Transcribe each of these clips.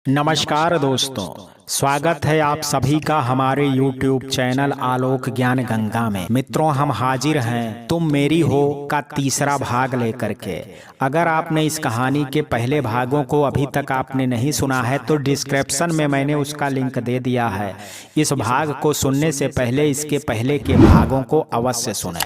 नमस्कार दोस्तों, स्वागत है आप सभी का हमारे YouTube चैनल आलोक ज्ञान गंगा में। मित्रों, हम हाजिर हैं तुम मेरी हो का तीसरा भाग लेकर के। अगर आपने इस कहानी के पहले भागों को अभी तक आपने नहीं सुना है तो डिस्क्रिप्शन में मैंने उसका लिंक दे दिया है। इस भाग को सुनने से पहले इसके पहले के भागों को अवश्य सुनें।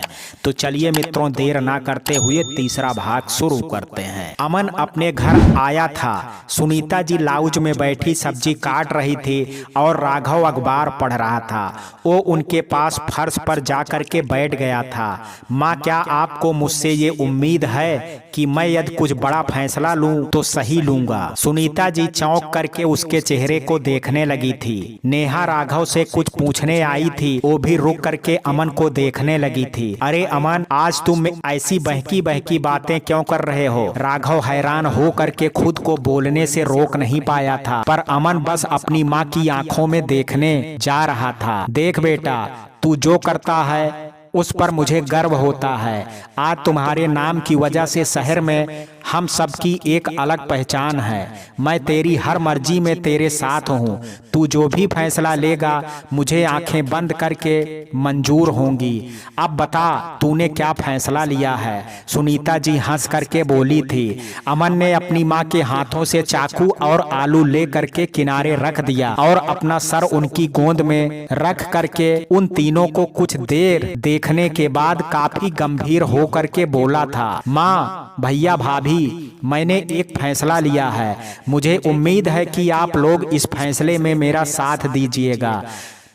तो चलिए मित्रों, देर ना करते हुए तीसरा भाग शुरू करते हैं। अमन अपने घर आया था। सुनीता जी लाउंज में बैठी सब्जी काट रही थी और राघव अखबार पढ़ रहा था। वो उनके पास फर्श पर जाकर के बैठ गया था। माँ, क्या आपको मुझसे ये उम्मीद है कि मैं यदि कुछ बड़ा फैसला लूं तो सही लूंगा? सुनीता जी चौंक करके उसके चेहरे को देखने लगी थी। नेहा राघव से कुछ पूछने आई थी, वो भी रुक करके अमन को देखने लगी थी। अरे अमन, आज तुम ऐसी बहकी बहकी बातें क्यों कर रहे हो? राघव हैरान हो करके खुद को बोलने से रोक नहीं पाया था, पर अमन बस अपनी माँ की आंखों में देखने जा रहा था। देख बेटा, तू जो करता है उस पर मुझे गर्व होता है। आज तुम्हारे नाम की वजह से शहर में हम सबकी एक अलग पहचान है। मैं तेरी हर मर्जी में तेरे साथ हूँ। तू जो भी फैसला लेगा मुझे आंखें बंद करके मंजूर होंगी। अब बता, तूने क्या फैसला लिया है? सुनीता जी हंस करके बोली थी। अमन ने अपनी माँ के हाथों से चाकू और आलू ले करके किनारे रख दिया और अपना सर उनकी गोद में रख करके उन तीनों को कुछ देर देखने के बाद काफी गंभीर होकर के बोला था, माँ, भैया, भाभी, मैंने एक फैसला लिया है। मुझे उम्मीद है कि आप लोग इस फैसले में मेरा साथ दीजिएगा।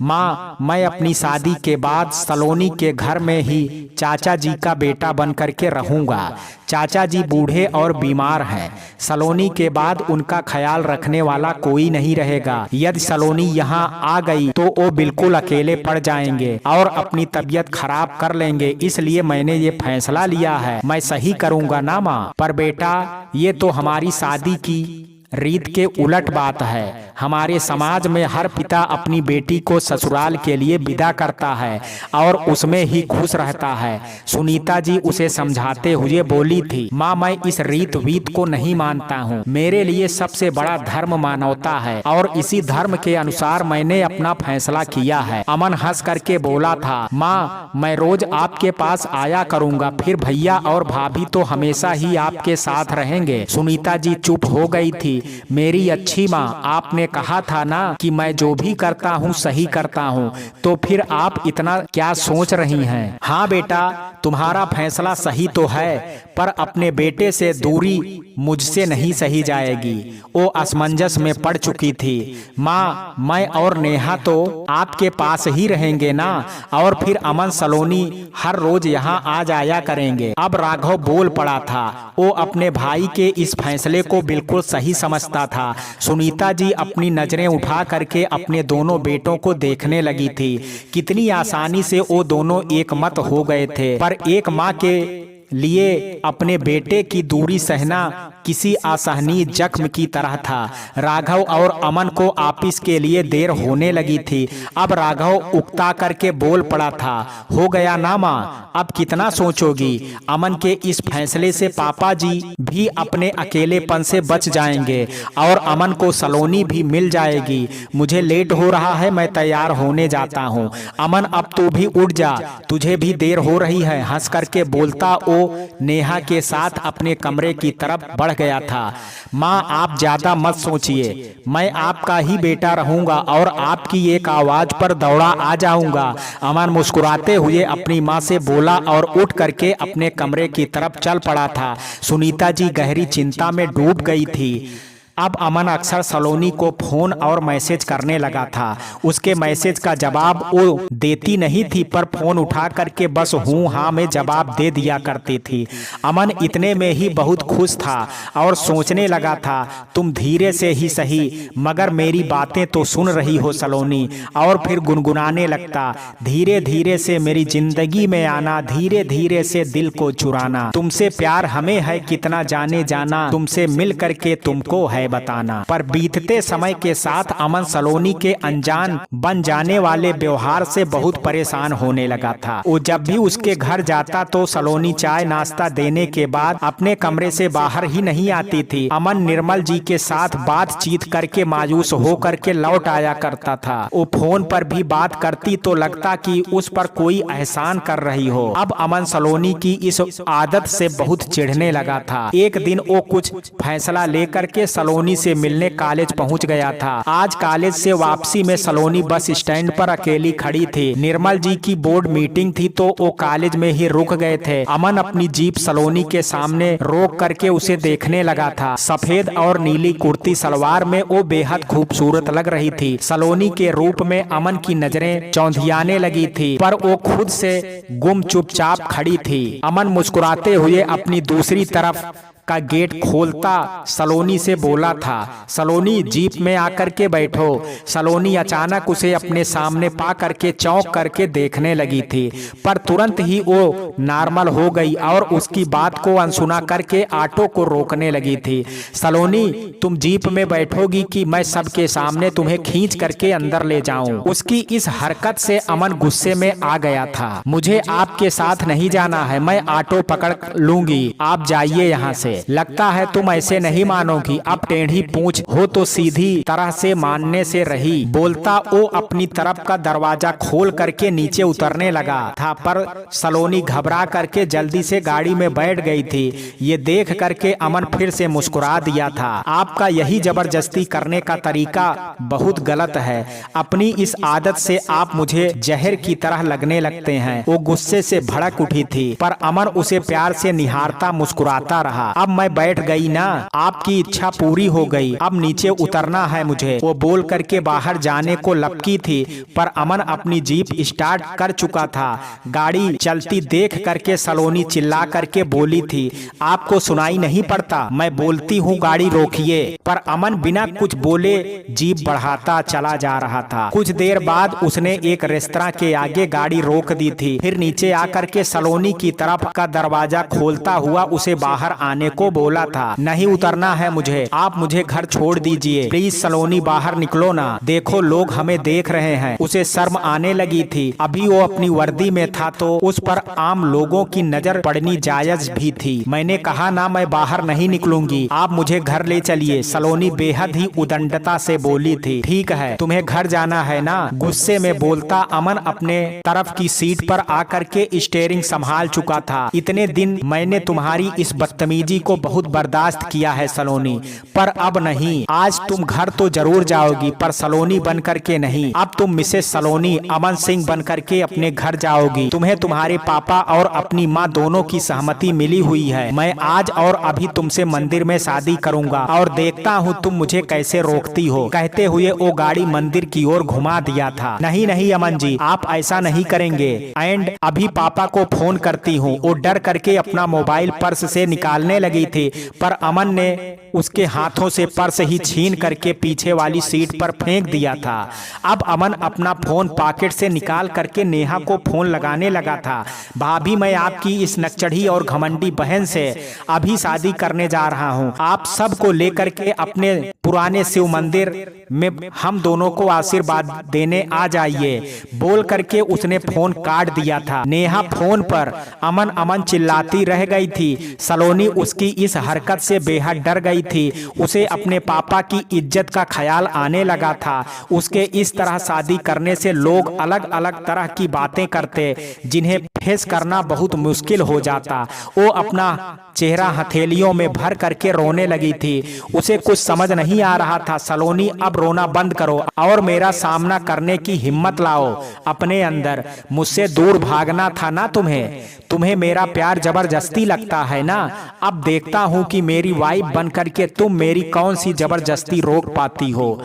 माँ, मैं अपनी शादी के बाद सलोनी के घर में ही चाचा जी का बेटा बन करके रहूंगा। चाचा जी बूढ़े और बीमार हैं। सलोनी के बाद उनका ख्याल रखने वाला कोई नहीं रहेगा। यदि सलोनी यहाँ आ गई तो वो बिल्कुल अकेले पड़ जाएंगे और अपनी तबीयत खराब कर लेंगे। इसलिए मैंने ये फैसला लिया है। मैं सही करूँगा ना माँ? पर बेटा, ये तो हमारी शादी की रीत के उलट बात है। हमारे समाज में हर पिता अपनी बेटी को ससुराल के लिए विदा करता है और उसमें ही खुश रहता है। सुनीता जी उसे समझाते हुए बोली थी, माँ, मैं इस रीत वीत को नहीं मानता हूँ। मेरे लिए सबसे बड़ा धर्म मानवता है और इसी धर्म के अनुसार मैंने अपना फैसला किया है। अमन हंस करके बोला था, माँ, मैं रोज आपके पास आया करूँगा, फिर भैया और भाभी तो हमेशा ही आपके साथ रहेंगे। सुनीता जी चुप हो गई थी। मेरी अच्छी माँ, आपने कहा था ना कि मैं जो भी करता हूँ सही करता हूँ, तो फिर आप इतना क्या सोच रही हैं? हाँ बेटा, तुम्हारा फैसला सही तो है, पर अपने बेटे से दूरी मुझसे नहीं सही जाएगी। वो असमंजस में पड़ चुकी थी। माँ, मैं और नेहा तो आपके पास ही रहेंगे ना, और फिर अमन सलोनी हर रोज यहाँ आ जाया करेंगे। अब राघव बोल पड़ा था। वो अपने भाई के इस फैसले को बिल्कुल सही समझता था। सुनीता जी अपनी नजरें उठा करके अपने दोनों बेटों को देखने लगी थी। कितनी आसानी से वो दोनों एक मत हो गए थे, पर एक माँ के लिए अपने बेटे की दूरी सहना किसी असहनीय जख्म की तरह था। राघव और अमन को आपस के लिए देर होने लगी थी। अब राघव उकता करके बोल पड़ा था, हो गया ना माँ, अब कितना सोचोगी? अमन के इस फैसले से पापा जी भी अपने अकेलेपन से बच जाएंगे और अमन को सलोनी भी मिल जाएगी। मुझे लेट हो रहा है, मैं तैयार होने जाता हूँ। अमन, अब तू भी उठ जा, तुझे भी देर हो रही है। हंस करके बोलता वो नेहा के साथ अपने कमरे की तरफ बढ़ गया था। माँ, आप ज्यादा मत सोचिए, मैं आपका ही बेटा रहूंगा और आपकी एक आवाज पर दौड़ा आ जाऊंगा। अमन मुस्कुराते हुए अपनी माँ से बोला और उठ करके अपने कमरे की तरफ चल पड़ा था। सुनीता जी गहरी चिंता में डूब गई थी। अब अमन अक्सर सलोनी को फोन और मैसेज करने लगा था। उसके मैसेज का जवाब वो देती नहीं थी, पर फोन उठा करके बस हूँ हाँ में जवाब दे दिया करती थी। अमन इतने में ही बहुत खुश था और सोचने लगा था, तुम धीरे से ही सही मगर मेरी बातें तो सुन रही हो सलोनी। और फिर गुनगुनाने लगता, धीरे धीरे से मेरी जिंदगी में आना, धीरे धीरे से दिल को चुराना। तुमसे प्यार हमें है कितना जाने जाना, तुमसे मिल करके तुमको है है बताना। पर बीतते समय के साथ अमन सलोनी के अनजान बन जाने वाले व्यवहार से बहुत परेशान होने लगा था। वो जब भी उसके घर जाता तो सलोनी चाय नाश्ता देने के बाद अपने कमरे से बाहर ही नहीं आती थी। अमन निर्मल जी के साथ बातचीत करके मायूस हो करके लौट आया करता था। वो फोन पर भी बात करती तो लगता कि उस पर कोई एहसान कर रही हो। अब अमन सलोनी की इस आदत से बहुत चिढ़ने लगा था। एक दिन वो कुछ फैसला लेकर के सलोनी से मिलने कॉलेज पहुंच गया था। आज कॉलेज से वापसी में सलोनी बस स्टैंड पर अकेली खड़ी थी। निर्मल जी की बोर्ड मीटिंग थी तो वो कॉलेज में ही रुक गए थे। अमन अपनी जीप सलोनी के सामने रोक करके उसे देखने लगा था। सफेद और नीली कुर्ती सलवार में वो बेहद खूबसूरत लग रही थी। सलोनी के रूप में अमन की नजरें चौंधियाने लगी थी, पर वो खुद से गुम चुपचाप खड़ी थी। अमन मुस्कुराते हुए अपनी दूसरी तरफ का गेट खोलता सलोनी से बोला था, सलोनी जीप में आकर के बैठो। सलोनी अचानक उसे अपने सामने पा करके चौंक करके देखने लगी थी, पर तुरंत ही वो नॉर्मल हो गई और उसकी बात को अनसुना करके ऑटो को रोकने लगी थी। सलोनी, तुम जीप में बैठोगी कि मैं सबके सामने तुम्हें खींच करके अंदर ले जाऊं? उसकी इस हरकत से अमन गुस्से में आ गया था। मुझे आपके साथ नहीं जाना है, मैं ऑटो पकड़ लूंगी, आप जाइए यहाँ से। लगता है तुम ऐसे नहीं मानोगी, अब टेढ़ी पूंछ हो तो सीधी तरह से मानने से रही। बोलता वो अपनी तरफ का दरवाजा खोल करके नीचे उतरने लगा था, पर सलोनी घबरा करके जल्दी से गाड़ी में बैठ गई थी। ये देख करके अमन फिर से मुस्कुरा दिया था। आपका यही जबरदस्ती करने का तरीका बहुत गलत है। अपनी इस आदत से आप मुझे जहर की तरह लगने लगते हैं। वो गुस्से से भड़क उठी थी, पर अमन उसे प्यार से निहारता मुस्कुराता रहा। अब मैं बैठ गई ना, आपकी इच्छा पूरी हो गई, अब नीचे उतरना है मुझे। वो बोल करके बाहर जाने को लपकी थी, पर अमन अपनी जीप स्टार्ट कर चुका था। गाड़ी चलती देख करके सलोनी चिल्ला करके बोली थी, आपको सुनाई नहीं पड़ता? मैं बोलती हूँ गाड़ी रोकिए। पर अमन बिना कुछ बोले जीप बढ़ाता चला जा रहा था। कुछ देर बाद उसने एक रेस्तरां के आगे गाड़ी रोक दी थी। फिर नीचे आकर के सलोनी की तरफ का दरवाजा खोलता हुआ उसे बाहर आने को बोला था। नहीं उतरना है मुझे, आप मुझे घर छोड़ दीजिए प्लीज। सलोनी बाहर निकलो ना, देखो लोग हमें देख रहे हैं। उसे शर्म आने लगी थी। अभी वो अपनी वर्दी में था तो उस पर आम लोगों की नजर पड़नी जायज भी थी। मैंने कहा ना मैं बाहर नहीं निकलूंगी, आप मुझे घर ले चलिए। सलोनी बेहद ही उदंडता से बोली थी। ठीक है, तुम्हें घर जाना है ना? गुस्से में बोलता अमन अपने तरफ की सीट पर आकर के स्टीयरिंग संभाल चुका था। इतने दिन मैंने तुम्हारी इस बदतमीजी को बहुत बर्दाश्त किया है सलोनी, पर अब नहीं। आज तुम घर तो जरूर जाओगी, पर सलोनी बन करके नहीं। अब तुम मिसेस सलोनी अमन सिंह बन करके अपने घर जाओगी। तुम्हें तुम्हारे पापा और अपनी माँ दोनों की सहमति मिली हुई है। मैं आज और अभी तुमसे मंदिर में शादी करूंगा और देखता हूँ तुम मुझे कैसे रोकती हो। कहते हुए वो गाड़ी मंदिर की ओर घुमा दिया था। नहीं नहीं अमन जी, आप ऐसा नहीं करेंगे। एंड अभी पापा को फोन करती हूँ। वो डर करके अपना मोबाइल पर्स से निकालने लगी थी, पर अमन ने उसके हाथों से पर्स ही छीन करके पीछे वाली सीट पर फेंक दिया था। अब अमन अपना फोन पॉकेट से निकाल करके नेहा को फोन लगाने लगा था। भाभी, मैं आपकी इस नकचढ़ी और घमंडी बहन से अभी शादी करने जा रहा हूँ। आप सबको लेकर के अपने पुराने शिव मंदिर में हम दोनों को आशीर्वाद देने आ जाइए। बोल करके उसने फोन काट दिया था। नेहा फोन पर अमन अमन चिल्लाती रह गई थी। सलोनी उसकी इस हरकत से बेहद डर गई थी। उसे अपने पापा की इज्जत का ख्याल आने लगा था। उसके इस तरह शादी करने से लोग अलग अलग तरह की बातें करते, जिन्हें फेस करना बहुत मुश्किल हो जाता। वो अपना चेहरा हथेलियों में भर करके रोने लगी थी। उसे कुछ समझ नहीं आ रहा था। सलोनी, अब रोना बंद करो और मेरा सामना करने की हिम्मत लाओ अपने अंदर। मुझसे दूर भागना था ना तुम्हें मेरा प्यार जबरदस्ती लगता है ना? अब देखता हूँ कि मेरी वाइफ बन करके तुम मेरी कौन सी जबरदस्ती रोक पाती हो।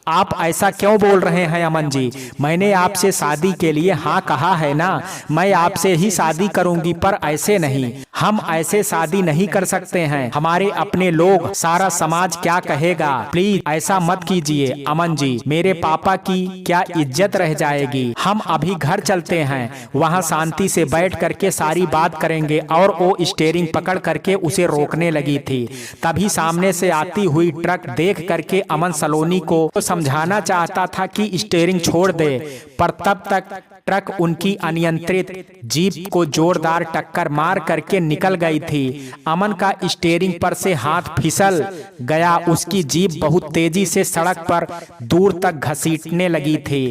आप ऐसा क्यों बोल रहे हैं अमन जी? मैंने आपसे शादी के लिए हाँ कहा है ना? मैं आपसे ही शादी करूंगी, पर ऐसे नहीं। हम ऐसे शादी नहीं कर सकते हैं, हमारे अपने लोग, सारा समाज क्या कहेगा। प्लीज ऐसा मत कीजिए अमन जी, मेरे पापा की क्या इज्जत रह जाएगी। हम अभी घर चलते हैं, वहाँ शांति से बैठ करके सारी बात करेंगे। और वो स्टीयरिंग पकड़ करके उसे रोकने लगी थी। तभी सामने से आती हुई ट्रक देख करके अमन सलोनी को समझाना चाहता था कि स्टीयरिंग छोड़ दे, पर तब तक ट्रक उनकी अनियंत्रित जीप को जोरदार टक्कर मार करके निकल गई थी। अमन का स्टीयरिंग पर से हाथ फिसल गया। उसकी जीप बहुत तेजी से सड़क पर दूर तक घसीटने लगी थी।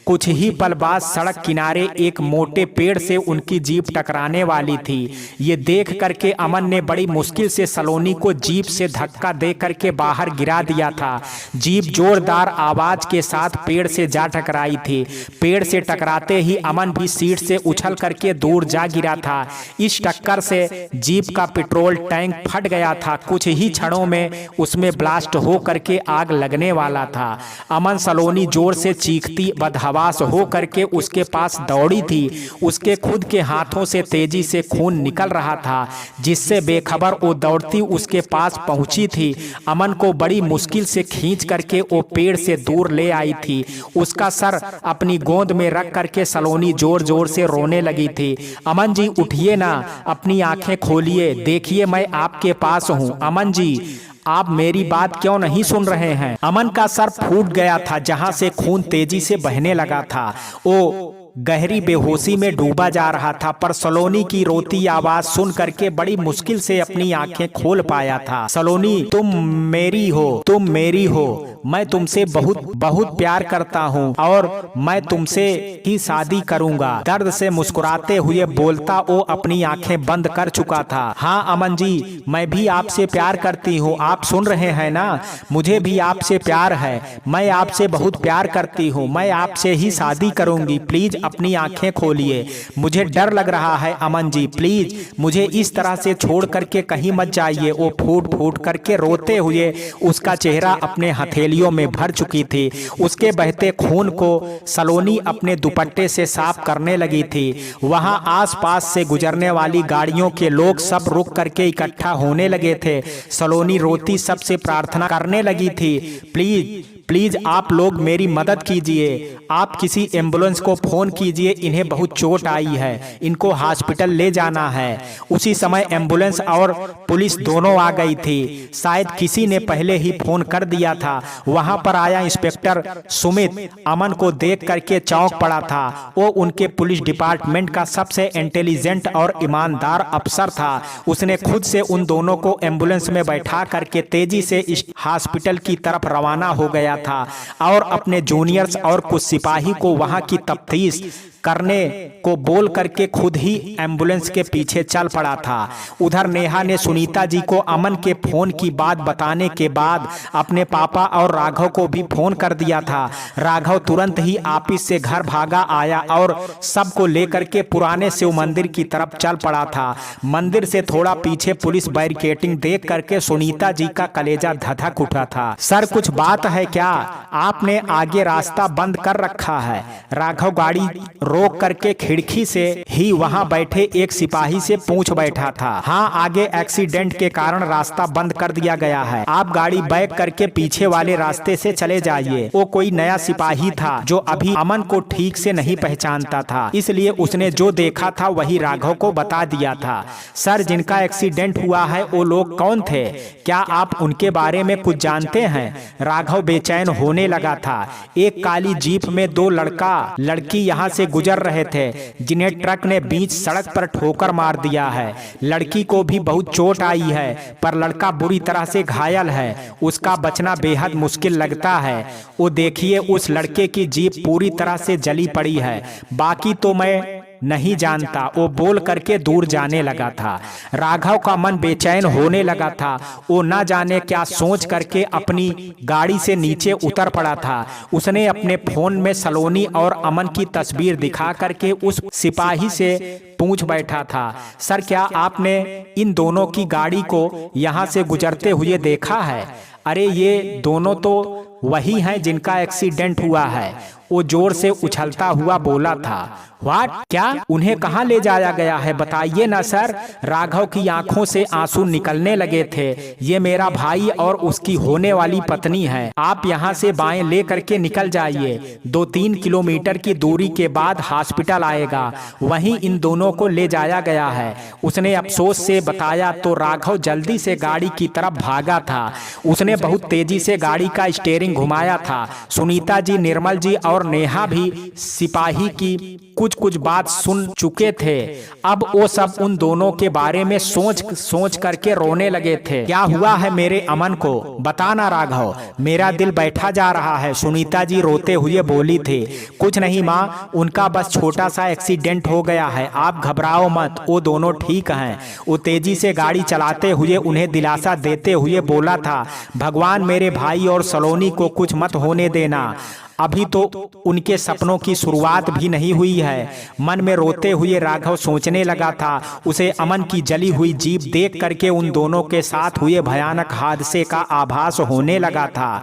कुछ ही पल बाद सड़क किनारे एक मोटे पेड़ से उनकी जीप टकराने वाली थी। ये देख करके अमन ने बड़ी मुश्किल से सलोनी को जीप से धक्का दे करके बाहर गिरा दिया था। जीप जोरदार आवाज के साथ पेड़ से जा टकराई थी। पेड़ से टकराते ही अमन भी सीट से उछल करके दूर जा गिरा था। इस टक्कर से जीप का पेट्रोल टैंक फट गया था। कुछ ही क्षणों में उसमें ब्लास्ट हो करके आग लगने वाला था। अमन सलोनी जोर से चीखती बदहवास हो करके उसके पास दौड़ी थी। उसके खुद के हाथों से तेजी से खून निकल रहा था, जिससे बेखबर वो दौड़ती उसके पास पहुंची थी। अमन को बड़ी मुश्किल से खींच करके वो पेड़ से दूर ले आई थी। उसका सर अपनी गोद में रख करके सलोनी जोर जोर से रोने लगी थी। अमन जी उठिए ना, अपनी आंखें खोलिए, देखिए मैं आपके पास हूँ। अमन जी, आप मेरी बात क्यों नहीं सुन रहे हैं। अमन का सर फूट गया था, जहां से खून तेजी से बहने लगा था। वो गहरी बेहोशी में डूबा जा रहा था, पर सलोनी की रोती आवाज सुन करके बड़ी मुश्किल से अपनी आंखें खोल पाया था। सलोनी, तुम मेरी हो, तुम मेरी हो, मैं तुमसे बहुत बहुत प्यार करता हूँ और मैं तुमसे ही शादी करूंगा। दर्द से मुस्कुराते हुए बोलता वो अपनी आंखें बंद कर चुका था। हाँ अमन जी, मैं भी आपसे प्यार करती हूँ, आप सुन रहे हैं ना, मुझे भी आपसे प्यार है, मैं आपसे बहुत प्यार करती हूँ, मैं आपसे ही शादी करूंगी। प्लीज अपनी आंखें खोलिए, मुझे डर लग रहा है अमन जी, प्लीज मुझे इस तरह से छोड़ करके कहीं मत जाइए। वो फूट फूट करके रोते हुए, उसका चेहरा अपने हथेलियों में भर चुकी थी। उसके बहते खून को सलोनी अपने दुपट्टे से साफ करने लगी थी। वहां आसपास से गुजरने वाली गाड़ियों के लोग सब रुक करके इकट्ठा होने लगे थे। सलोनी रोती सबसे प्रार्थना करने लगी थी, प्लीज प्लीज आप लोग मेरी मदद कीजिए, आप किसी एम्बुलेंस को फोन कीजिए, इन्हें बहुत चोट आई है, इनको हॉस्पिटल ले जाना है। उसी समय एम्बुलेंस और पुलिस दोनों आ गई थी। शायद किसी ने पहले ही फोन कर दिया था। वहां पर आया इंस्पेक्टर सुमित अमन को देख करके चौंक पड़ा था। वो उनके पुलिस डिपार्टमेंट का सबसे इंटेलिजेंट और ईमानदार अफसर था। उसने खुद से उन दोनों को एम्बुलेंस में बैठा करके तेजी से इस हॉस्पिटल की तरफ रवाना हो गया था और अपने जूनियर्स और कुछ सिपाही को वहां की तफ्तीश करने को बोल करके खुद ही एम्बुलेंस के पीछे चल पड़ा था। उधर नेहा ने सुनीता जी को अमन के फोन की बात बताने के बाद अपने पापा और राघव को भी फोन कर दिया था। राघव तुरंत ही ऑफिस से घर भागा आया और सबको लेकर के पुराने शिव मंदिर की तरफ चल पड़ा था। मंदिर से थोड़ा पीछे पुलिस बैरिकेडिंग देख करके सुनीता जी का कलेजा धधक उठा था। सर कुछ बात है क्या? आपने आगे रास्ता बंद कर रखा है। राघव गाड़ी रोक करके खिड़की से ही वहां बैठे एक सिपाही से पूछ बैठा था। हाँ, आगे एक्सीडेंट के कारण रास्ता बंद कर दिया गया है, आप गाड़ी बैक करके पीछे वाले रास्ते से चले जाइए। वो कोई नया सिपाही था जो अभी अमन को ठीक से नहीं पहचानता था, इसलिए उसने जो देखा था वही राघव को बता दिया था। सर, जिनका एक्सीडेंट हुआ है वो लोग कौन थे? क्या आप उनके बारे में कुछ जानते हैं? राघव बेचैन होने लगा था। एक काली जीप में दो लड़की यहाँ से गुजर रहे थे, जिन्हें ट्रक ने बीच सड़क पर ठोकर मार दिया है। लड़की को भी बहुत चोट आई है, पर लड़का बुरी तरह से घायल है, उसका बचना बेहद मुश्किल लगता है। वो देखिए, उस लड़के की जीप पूरी तरह से जली पड़ी है, बाकी तो मैं नहीं जानता, वो बोल करके दूर जाने लगा था। राघव का मन बेचैन होने लगा था। वो न जाने क्या सोच करके अपनी गाड़ी से नीचे उतर पड़ा था। उसने अपने फोन में सलोनी और अमन की तस्वीर दिखा करके उस सिपाही से पूछ बैठा था, सर क्या आपने इन दोनों की गाड़ी को यहाँ से गुजरते हुए देखा है? अरे ये दोनों तो वही हैं जिनका एक्सीडेंट हुआ है, वो जोर से उछलता हुआ बोला था। व्हाट? क्या? उन्हें कहाँ ले जाया गया है, बताइए ना सर। राघव की आंखों से आंसू निकलने लगे थे। ये मेरा भाई और उसकी होने वाली पत्नी है। आप यहाँ से बाएं ले करके निकल जाइए। 2-3 किलोमीटर की दूरी के बाद हॉस्पिटल आएगा, वहीं इन दोनों को ले जाया गया है, उसने अफसोस से बताया। तो राघव जल्दी से गाड़ी की तरफ भागा था। उसने बहुत तेजी से गाड़ी का स्टीयरिंग घुमाया था। सुनीता जी, निर्मल जी और नेहा भी सिपाही की कुछ बात सुन चुके थे। अब वो सब उन दोनों के बारे में सोच करके रोने लगे थे। क्या हुआ है मेरे अमन को, बताना राघव, मेरा दिल बैठा जा रहा है, सुनीता जी रोते हुए बोली थी। कुछ नहीं माँ, उनका बस छोटा सा एक्सीडेंट हो गया है, आप घबराओ मत, वो दोनों ठीक हैं। वो तेजी से गाड़ी चलाते हुए उन्हें दिलासा देते हुए बोला था, भगवान मेरे भाई और सलोनी को कुछ मत होने देना, अभी तो उनके सपनों की शुरुआत भी नहीं हुई है। मन में रोते हुए राघव सोचने लगा था। उसे अमन की जली हुई जीप देख करके उन दोनों के साथ हुए भयानक हादसे का आभास होने लगा था।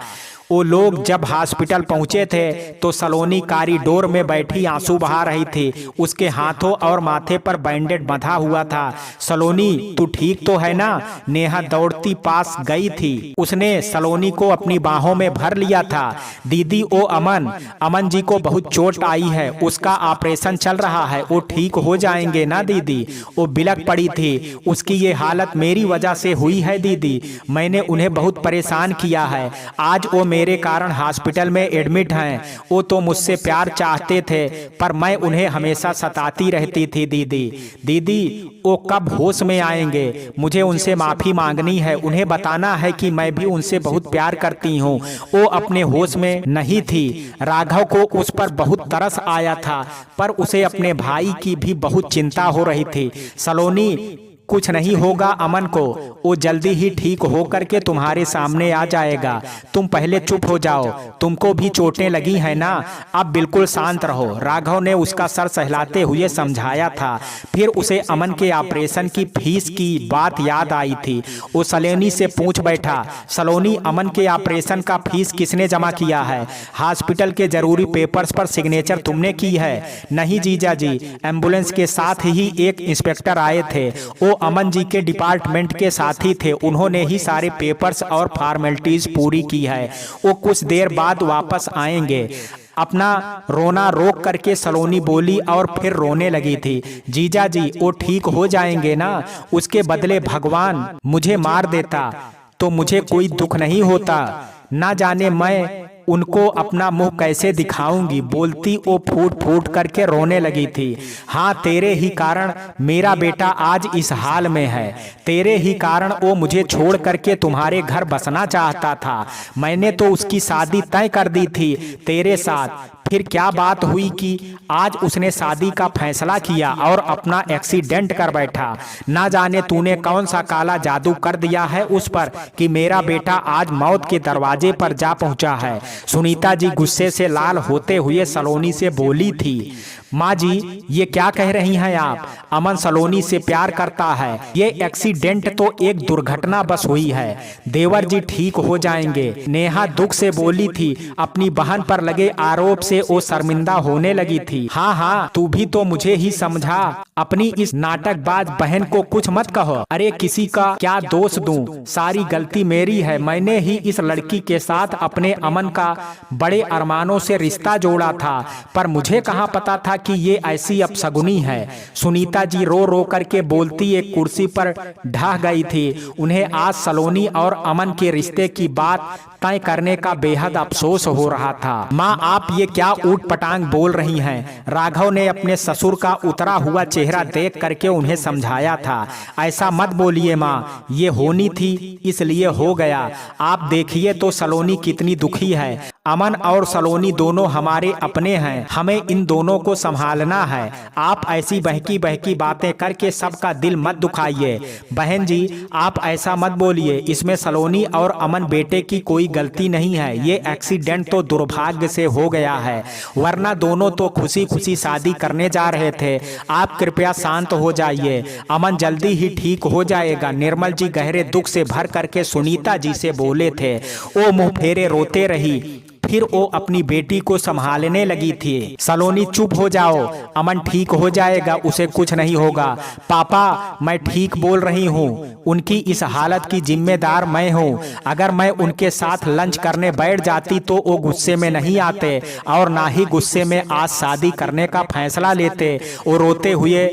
वो लोग जब हॉस्पिटल पहुंचे थे तो सलोनी कॉरिडोर में बैठी आंसू बहा रही थी। उसके हाथों और माथे पर बैंडेड बंधा हुआ था। सलोनी, तू ठीक तो है ना? नेहा दौड़ती पास गई थी। उसने सलोनी को अपनी बाहों में भर लिया था। दीदी, ओ अमन जी को बहुत चोट आई है, उसका ऑपरेशन चल रहा है, वो ठीक हो जाएंगे ना दीदी? वो बिलख पड़ी थी। उसकी ये हालत मेरी वजह से हुई है दीदी, मैंने उन्हें बहुत परेशान किया है। आज वो मेरे कारण हॉस्पिटल में एडमिट हैं। वो तो मुझसे प्यार चाहते थे, पर मैं उन्हें हमेशा सताती रहती थी। दीदी, वो कब होश में आएंगे? मुझे उनसे माफी मांगनी है, उन्हें बताना है कि मैं भी उनसे बहुत प्यार करती हूँ। वो अपने होश में नहीं थी। राघव को उस पर बहुत तरस आया था, पर उसे अपने भाई की भी बहुत चिंता हो रही थी। सलोनी, कुछ नहीं होगा अमन को, वो जल्दी ही ठीक हो करके तुम्हारे सामने आ जाएगा। तुम पहले चुप हो जाओ, तुमको भी चोटें लगी है ना, अब बिल्कुल शांत रहो, राघव ने उसका सर सहलाते हुए समझाया था। फिर उसे अमन के ऑपरेशन की फीस की बात याद आई थी। वो सलोनी से पूछ बैठा, सलोनी, अमन के ऑपरेशन का फीस किसने जमा किया है? हॉस्पिटल के जरूरी पेपर्स पर सिग्नेचर तुमने की है? नहीं जीजा जी, एम्बुलेंस के साथ ही एक इंस्पेक्टर आए थे, वो अमन जी के डिपार्टमेंट के साथी थे, उन्होंने ही सारे पेपर्स और फॉर्मेलिटीज पूरी की है। वो कुछ देर बाद वापस आएंगे। अपना रोना रोक करके सलोनी बोली और फिर रोने लगी थी। जीजा जी, वो ठीक हो जाएंगे ना? उसके बदले भगवान मुझे मार देता तो मुझे कोई दुख नहीं होता। ना जाने मैं उनको अपना मुंह कैसे दिखाऊंगी, बोलती वो फूट करके रोने लगी थी। हाँ, तेरे ही कारण मेरा बेटा आज इस हाल में है, तेरे ही कारण वो मुझे छोड़ करके तुम्हारे घर बसना चाहता था। मैंने तो उसकी शादी तय कर दी थी तेरे साथ। फिर क्या बात हुई कि आज उसने शादी का फैसला किया और अपना एक्सीडेंट कर बैठा। ना जाने तूने कौन सा काला जादू कर दिया है उस पर कि मेरा बेटा आज मौत के दरवाजे पर जा पहुंचा है। सुनीता जी गुस्से से लाल होते हुए सलोनी से बोली थी, माँ जी, ये क्या कह रही हैं आप? अमन सलोनी से प्यार करता है, ये एक्सीडेंट तो एक दुर्घटना बस हुई है, देवर जी ठीक हो जाएंगे। नेहा दुख से बोली थी। अपनी बहन पर लगे आरोप से वो शर्मिंदा होने लगी थी। हाँ, तू भी तो मुझे ही समझा, अपनी इस नाटकबाज बहन को कुछ मत कहो। अरे किसी का क्या दोष दूं, सारी गलती मेरी है। मैंने ही इस लड़की के साथ अपने अमन का बड़े अरमानों से रिश्ता जोड़ा था, पर मुझे कहाँ पता था कि ये ऐसी अपशगुनी है। सुनीता जी रो करके बोलती एक कुर्सी पर ढह गई थी। उन्हें आज सलोनी और अमन के रिश्ते की बात तय करने का बेहद अफसोस हो रहा था। माँ, आप ये क्या ऊट पटांग बोल रही हैं? राघव ने अपने ससुर का उतरा हुआ चेहरा देख करके उन्हें समझाया था। ऐसा मत बोलिए माँ, ये होनी थी इसलिए हो गया। आप देखिए तो सलोनी कितनी दुखी है। अमन और सलोनी दोनों हमारे अपने हैं, हमें इन दोनों को संभालना है। आप ऐसी बहकी बहकी बातें करके सबका दिल मत दुखाइए। बहन जी, आप ऐसा मत बोलिए, इसमें सलोनी और अमन बेटे की कोई गलती नहीं है। ये एक्सीडेंट तो दुर्भाग्य से हो गया है, वरना दोनों तो खुशी खुशी शादी करने जा रहे थे। आप कृपया शांत हो जाइए, अमन जल्दी ही ठीक हो जाएगा। निर्मल जी गहरे दुख से भर करके सुनीता जी से बोले थे। वो मुंह फेरे रोते रही, फिर वो अपनी बेटी को संभालने लगी थी। सलोनी चुप हो जाओ, अमन ठीक हो जाएगा, उसे कुछ नहीं होगा। पापा, मैं ठीक बोल रही हूँ, उनकी इस हालत की जिम्मेदार मैं हूँ। अगर मैं उनके साथ लंच करने बैठ जाती तो वो गुस्से में नहीं आते और ना ही गुस्से में आज शादी करने का फैसला लेते। वो रोते हुए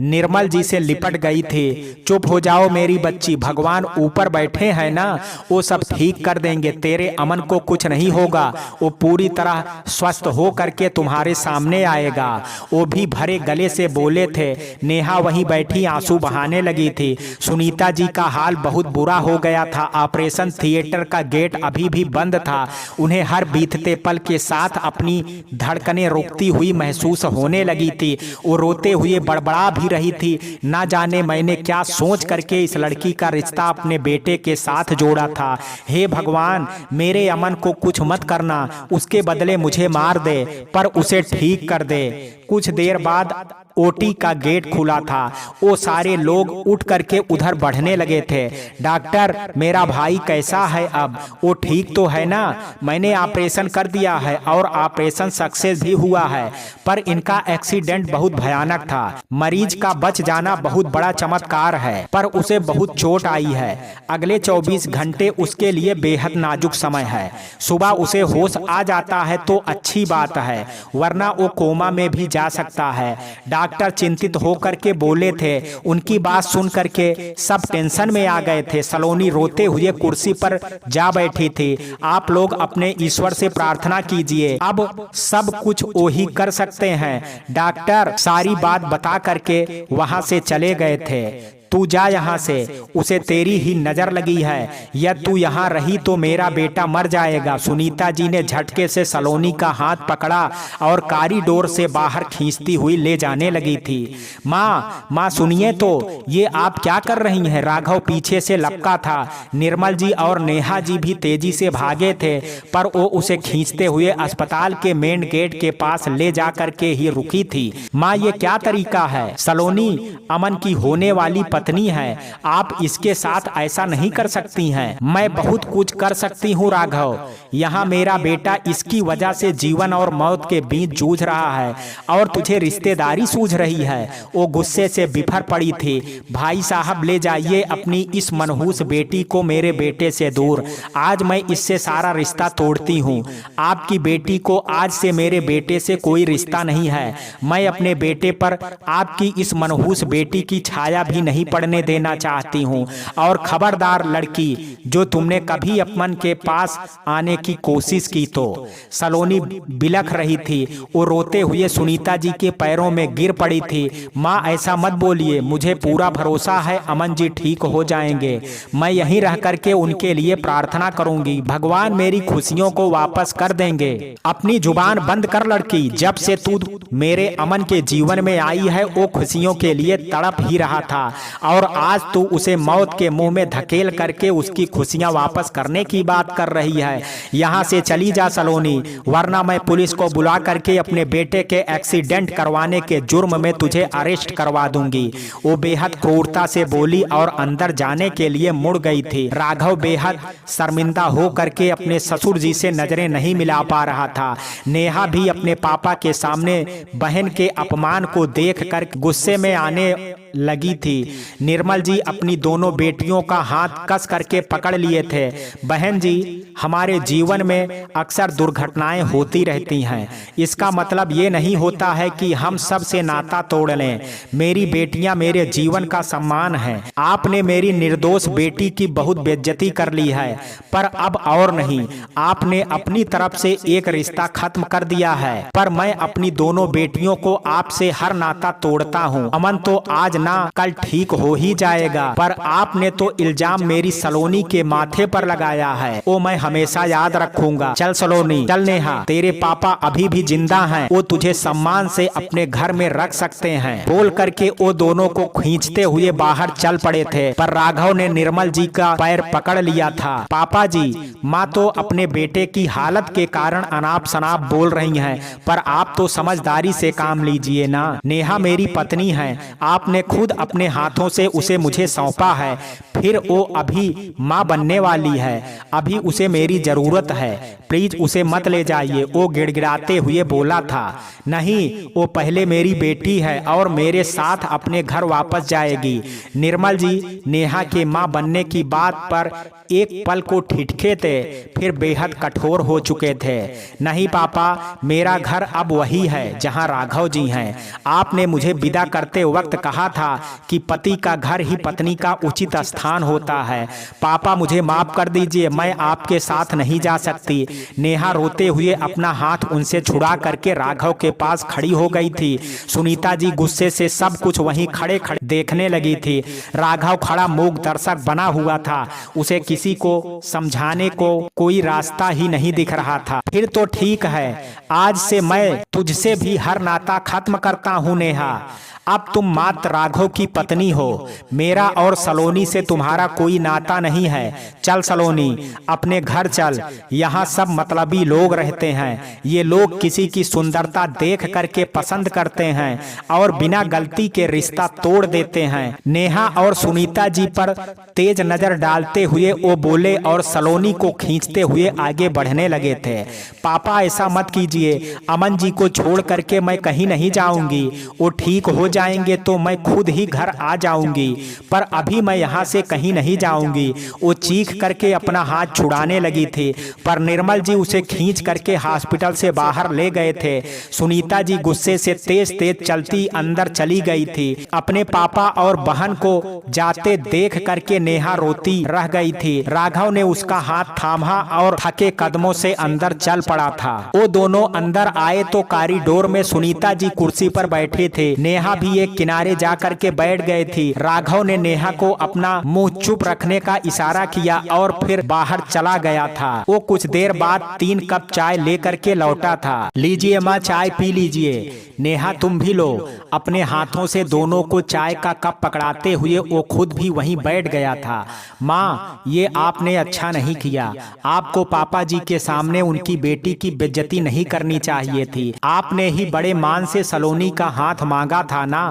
निर्मल जी से लिपट गई थी। चुप हो जाओ मेरी बच्ची, भगवान ऊपर बैठे हैं ना, वो सब ठीक कर देंगे। तेरे अमन को कुछ नहीं होगा, वो पूरी तरह स्वस्थ हो करके तुम्हारे सामने आएगा। वो भी भरे गले से बोले थे। नेहा वहीं बैठी आंसू बहाने लगी थी। सुनीता जी का हाल बहुत बुरा हो गया था। ऑपरेशन थिएटर का गेट अभी भी बंद था। उन्हें हर बीतते पल के साथ अपनी धड़कनें रुकती हुई महसूस होने लगी थी। वो रोते हुए बड़बड़ा रही थी, ना जाने मैंने क्या सोच करके इस लड़की का रिश्ता अपने बेटे के साथ जोड़ा था। हे भगवान, मेरे अमन को कुछ मत करना, उसके बदले मुझे मार दे, पर उसे ठीक कर दे। कुछ देर बाद ओटी का गेट खुला था। वो सारे लोग उठ करके उधर बढ़ने लगे थे। डॉक्टर, मेरा भाई कैसा है अब? वो ठीक तो है ना? मैंने ऑपरेशन कर दिया है और ऑपरेशन सक्सेस भी हुआ है, पर इनका एक्सीडेंट बहुत भयानक था। मरीज का बच जाना बहुत बड़ा चमत्कार है, पर उसे बहुत चोट आई है। अगले 24 घंटे उसके लिए बेहद नाजुक समय है। सुबह उसे होश आ जाता है तो अच्छी बात है, वरना वो कोमा में भी जा सकता है। डॉक्टर चिंतित होकर के बोले थे। उनकी बात सुन करके सब टेंशन में आ गए थे। सलोनी रोते हुए कुर्सी पर जा बैठी थी। आप लोग अपने ईश्वर से प्रार्थना कीजिए, अब सब कुछ वो ही कर सकते हैं। डॉक्टर सारी बात बता करके वहां से चले गए थे। तू जा यहाँ से, उसे तेरी ही नजर लगी है, या तू यहाँ रही तो मेरा बेटा मर जाएगा। सुनीता जी ने झटके से सलोनी का हाथ पकड़ा और कॉरिडोर से बाहर खींचती हुई ले जाने लगी थी। माँ सुनिए तो, ये आप क्या कर रही हैं? राघव पीछे से लपका था। निर्मल जी और नेहा जी भी तेजी से भागे थे, पर वो उसे खींचते हुए अस्पताल के मेन गेट के पास ले जा करके ही रुकी थी। माँ, ये क्या तरीका है? सलोनी अमन की होने वाली पत्नी है, आप इसके साथ ऐसा नहीं कर सकती हैं। मैं बहुत कुछ कर सकती हूँ राघव, यहाँ मेरा बेटा इसकी वजह से जीवन और मौत के बीच जूझ रहा है और तुझे रिश्तेदारी सूझ रही है। वो गुस्से से बिफर पड़ी थी। भाई साहब, ले जाइए अपनी इस मनहूस बेटी को मेरे बेटे से दूर। आज मैं इससे सारा रिश्ता तोड़ती हूँ। आपकी बेटी को आज से मेरे बेटे से कोई रिश्ता नहीं है। मैं अपने बेटे पर आपकी इस मनहूस बेटी की छाया भी नहीं पड़ने देना चाहती हूँ। और खबरदार लड़की, जो तुमने कभी अमन के पास आने की कोशिश की तो। सलोनी बिलख रही थी। वो रोते हुए सुनीता जी के पैरों में गिर पड़ी थी। माँ, ऐसा मत बोलिए, मुझे पूरा भरोसा है अमन जी ठीक हो जाएंगे। मैं यहीं रह करके उनके लिए प्रार्थना करूंगी, भगवान मेरी खुशियों को वापस कर देंगे। अपनी जुबान बंद कर लड़की, जब से तू मेरे अमन के जीवन में आई है वो खुशियों के लिए तड़प ही रहा था, और आज तू उसे मौत के मुंह में धकेल करके उसकी खुशियां वापस करने की बात कर रही है। यहाँ से चली जा सलोनी, वरना मैं पुलिस को बुला करके अपने बेटे के एक्सीडेंट करवाने के जुर्म में तुझे अरेस्ट करवा दूंगी। वो बेहद क्रूरता से बोली और अंदर जाने के लिए मुड़ गई थी। राघव बेहद शर्मिंदा हो करके अपने ससुर जी से नजरें नहीं मिला पा रहा था। नेहा भी अपने पापा के सामने बहन के अपमान को देखकर गुस्से में आने लगी थी। निर्मल जी अपनी दोनों बेटियों का हाथ कस करके पकड़ लिए थे। बहन जी, हमारे जीवन में अक्सर दुर्घटनाएं होती रहती हैं, इसका मतलब ये नहीं होता है कि हम सब से नाता तोड़ लें। मेरी बेटियां मेरे जीवन का सम्मान है। आपने मेरी निर्दोष बेटी की बहुत बेइज्जती कर ली है, पर अब और नहीं। आपने अपनी तरफ से एक रिश्ता खत्म कर दिया है, पर मैं अपनी दोनों बेटियों को आपसे हर नाता तोड़ता हूँ। अमन तो आज ना कल ठीक हो ही जाएगा, पर आपने तो इल्जाम मेरी सलोनी के माथे पर लगाया है, वो मैं हमेशा याद रखूंगा। चल सलोनी, चल नेहा, तेरे पापा अभी भी जिंदा हैं, वो तुझे सम्मान से अपने घर में रख सकते हैं। बोल करके वो दोनों को खींचते हुए बाहर चल पड़े थे, पर राघव ने निर्मल जी का पैर पकड़ लिया था। पापा जी, माँ तो अपने बेटे की हालत के कारण अनाप शनाप बोल रही हैं, पर आप तो समझदारी से काम लीजिए ना। नेहा मेरी पत्नी है, आपने खुद अपने हाथों से उसे मुझे सौंपा है, फिर वो अभी माँ बनने वाली है, अभी उसे मेरी जरूरत है, प्लीज उसे मत ले जाइए। वो गिड़गिड़ाते हुए बोला था। नहीं, वो पहले मेरी बेटी है और मेरे साथ अपने घर वापस जाएगी। निर्मल जी नेहा के माँ बनने की बात पर एक पल को ठिठके थे, फिर बेहद कठोर हो चुके थे। नहीं पापा, मेरा घर अब वही है जहां राघव जी हैं। आपने मुझे विदा करते वक्त कहा था कि पति का घर ही पत्नी का उचित स्थान होता है। पापा मुझे माफ कर दीजिए, मैं आपके साथ नहीं जा सकती। नेहा रोते हुए अपना हाथ उनसे छुड़ा करके राघव के पास खड़ी हो गई थी। सुनीता जी गुस्से से सब कुछ वहीं खड़े खड़े देखने लगी थी। राघव खड़ा मूक दर्शक बना हुआ था, उसे किसी को समझाने को कोई रास्ता ही नहीं दिख रहा था। फिर तो ठीक है, आज से मैं तुझसे भी हर नाता खत्म करता हूँ नेहा। अब तुम मात्र राघव की पत्नी हो, मेरा और सलोनी से तुम्हारा कोई नाता नहीं है। चल सलोनी, अपने घर चल, यहाँ सब मतलबी लोग रहते हैं। ये लोग किसी की सुंदरता देख करके पसंद करते हैं और बिना गलती के रिश्ता तोड़ देते हैं। नेहा और सुनीता जी पर तेज नजर डालते हुए वो बोले और सलोनी को खींचते हुए आगे बढ़ने लगे थे। पापा ऐसा मत कीजिए, अमन जी को छोड़ करके मैं कहीं नहीं जाऊंगी। वो ठीक हो जाएंगे तो मैं खुद ही घर आ जाऊंगी, पर अभी मैं यहाँ से कहीं नहीं जाऊंगी। वो चीख करके अपना हाथ छुड़ाने लगी थी, पर निर्मल जी उसे खींच करके हॉस्पिटल से बाहर ले गए थे। सुनीता जी गुस्से से तेज तेज चलती अंदर चली गई थी। अपने पापा और बहन को जाते देख करके नेहा रोती रह गई थी। राघव ने उसका हाथ थामा और थके कदमों से अंदर चल पड़ा था। वो दोनों अंदर आए तो कॉरिडोर में सुनीता जी कुर्सी पर बैठे थे। नेहा भी एक किनारे जाकर के बैठ गए थी। राघव ने नेहा को अपना मुंह चुप रखने का इशारा किया और फिर बाहर चला गया था। वो कुछ देर बाद 3 कप चाय लेकर के लौटा था। लीजिए माँ, चाय पी लीजिए। नेहा तुम भी लो। अपने हाथों से दोनों को चाय का कप पकड़ाते हुए वो खुद भी वहीं बैठ गया था। माँ, ये आपने अच्छा नहीं किया। आपको पापा जी के सामने उनकी बेटी की बेइज्जती नहीं करनी चाहिए थी। आपने ही बड़े मान से सलोनी का हाथ मांगा था ना,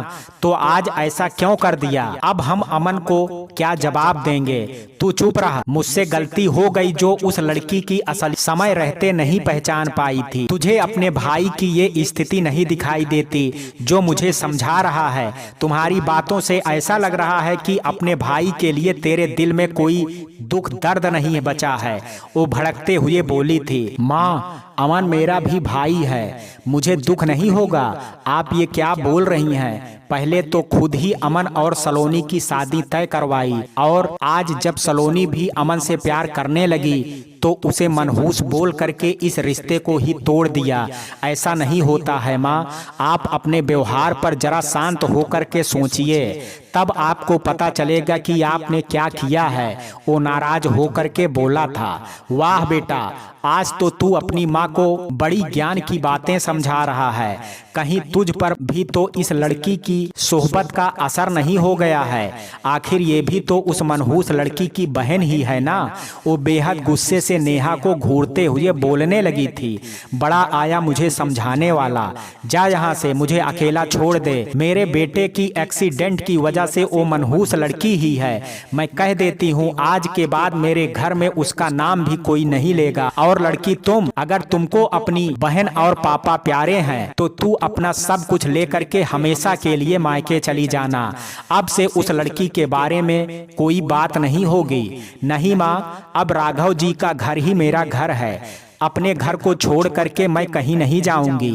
तो आज ऐसा क्यों कर दिया? अब हम अमन को क्या जवाब देंगे? तू चुप रहा। मुझसे गलती हो गई जो उस लड़की की असल समय रहते नहीं पहचान पाई थी। तुझे अपने भाई की ये स्थिति नहीं दिखाई देती जो मुझे समझा रहा है। तुम्हारी बातों से ऐसा लग रहा है कि अपने भाई के लिए तेरे दिल में कोई दुख दर्द नहीं बचा है। वो भड़कते हुए बोली थी। माँ, अमन मेरा भी भाई है, मुझे दुख नहीं होगा। आप ये क्या बोल रही हैं? पहले तो खुद ही अमन और सलोनी की शादी तय करवाई और आज जब सलोनी भी अमन से प्यार करने लगी तो उसे मनहूस बोल करके इस रिश्ते को ही तोड़ दिया। ऐसा नहीं होता है माँ, आप अपने व्यवहार पर जरा शांत होकर के सोचिए, तब आपको पता चलेगा कि आपने क्या किया है। वो नाराज होकर के बोला था। वाह बेटा, आज तो तू अपनी माँ को बड़ी ज्ञान की बातें समझा रहा है। कहीं तुझ पर भी तो इस लड़की की सोहबत का असर नहीं हो गया है? आखिर ये भी तो उस मनहूस लड़की की बहन ही है ना। वो बेहद गुस्से से नेहा को घूरते हुए बोलने लगी थी। बड़ा आया मुझे समझाने वाला, जा यहाँ से, मुझे अकेला छोड़ दे। मेरे बेटे की एक्सीडेंट की वजह से वो मनहूस लड़की ही है। मैं कह देती हूँ, आज के बाद मेरे घर में उसका नाम भी कोई नहीं लेगा। और लड़की तुम, अगर तुमको अपनी बहन और पापा प्यारे हैं तो तू अपना सब कुछ लेकर के हमेशा के लिए मायके चली जाना। अब से उस लड़की के बारे में कोई बात नहीं होगी। नहीं माँ, अब राघव जी का घर ही मेरा घर है। अपने घर को छोड़ करके मैं कहीं नहीं जाऊंगी,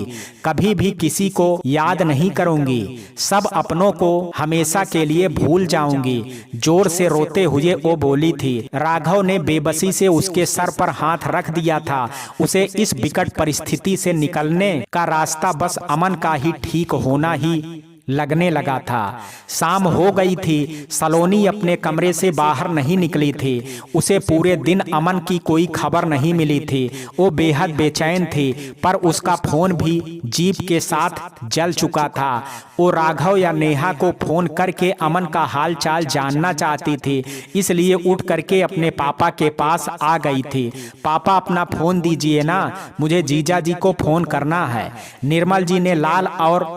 कभी भी किसी को याद नहीं करूंगी, सब अपनों को हमेशा के लिए भूल जाऊंगी। जोर से रोते हुए वो बोली थी। राघव ने बेबसी से उसके सर पर हाथ रख दिया था। उसे इस विकट परिस्थिति से निकलने का रास्ता बस अमन का ही ठीक होना ही लगने लगा था। शाम हो गई थी, सलोनी अपने कमरे से बाहर नहीं निकली थी। उसे पूरे दिन अमन की कोई खबर नहीं मिली थी। वो बेहद बेचैन थी, पर उसका फोन भी जीप के साथ जल चुका था। वो राघव या नेहा को फोन करके अमन का हाल चाल जानना चाहती थी, इसलिए उठ करके अपने पापा के पास आ गई थी। पापा अपना फोन दीजिए ना, मुझे जीजा जी को फोन करना है। निर्मल जी ने लाल और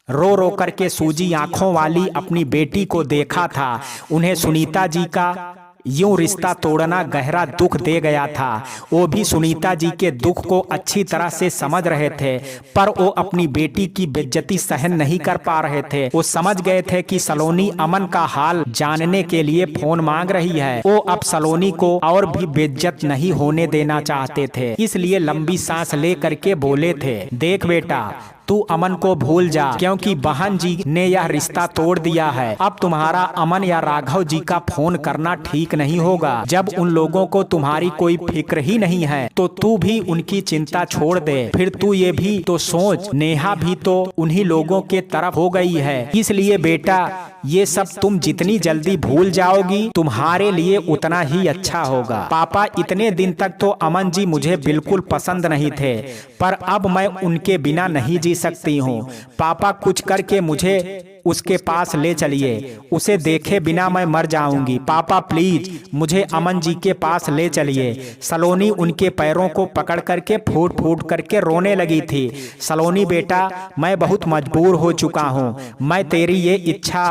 रो रो करके सूजी आंखों वाली अपनी बेटी को देखा था। उन्हें सुनीता जी का यूं रिश्ता तोड़ना गहरा दुख दे गया था। वो भी सुनीता जी के दुख को अच्छी तरह से समझ रहे थे, पर वो अपनी बेटी की बेइज्जती सहन नहीं कर पा रहे थे। वो समझ गए थे कि सलोनी अमन का हाल जानने के लिए फोन मांग रही है। वो अब सलोनी को और भी बेइज्जत नहीं होने देना चाहते थे, इसलिए लंबी सांस ले करके बोले थे, देख बेटा, तू अमन को भूल जा, क्योंकि बहन जी ने यह रिश्ता तोड़ दिया है। अब तुम्हारा अमन या राघव जी का फोन करना ठीक नहीं होगा। जब उन लोगों को तुम्हारी कोई फिक्र ही नहीं है, तो तू भी उनकी चिंता छोड़ दे। फिर तू ये भी तो सोच, नेहा भी तो उन्हीं लोगों के तरफ हो गई है। इसलिए बेटा, ये सब तुम जितनी जल्दी भूल जाओगी, तुम्हारे लिए उतना ही अच्छा होगा। पापा, इतने दिन तक तो अमन जी मुझे बिल्कुल पसंद नहीं थे, पर अब मैं उनके बिना नहीं जी सकती हूँ। पापा, कुछ करके मुझे उसके पास ले चलिए, उसे देखे बिना मैं मर जाऊंगी। पापा प्लीज, मुझे अमन जी के पास ले चलिए। सलोनी उनके पैरों को पकड़ करके फूट फूट करके रोने लगी थी। सलोनी बेटा, मैं बहुत मजबूर हो चुका हूँ। मैं तेरी ये इच्छा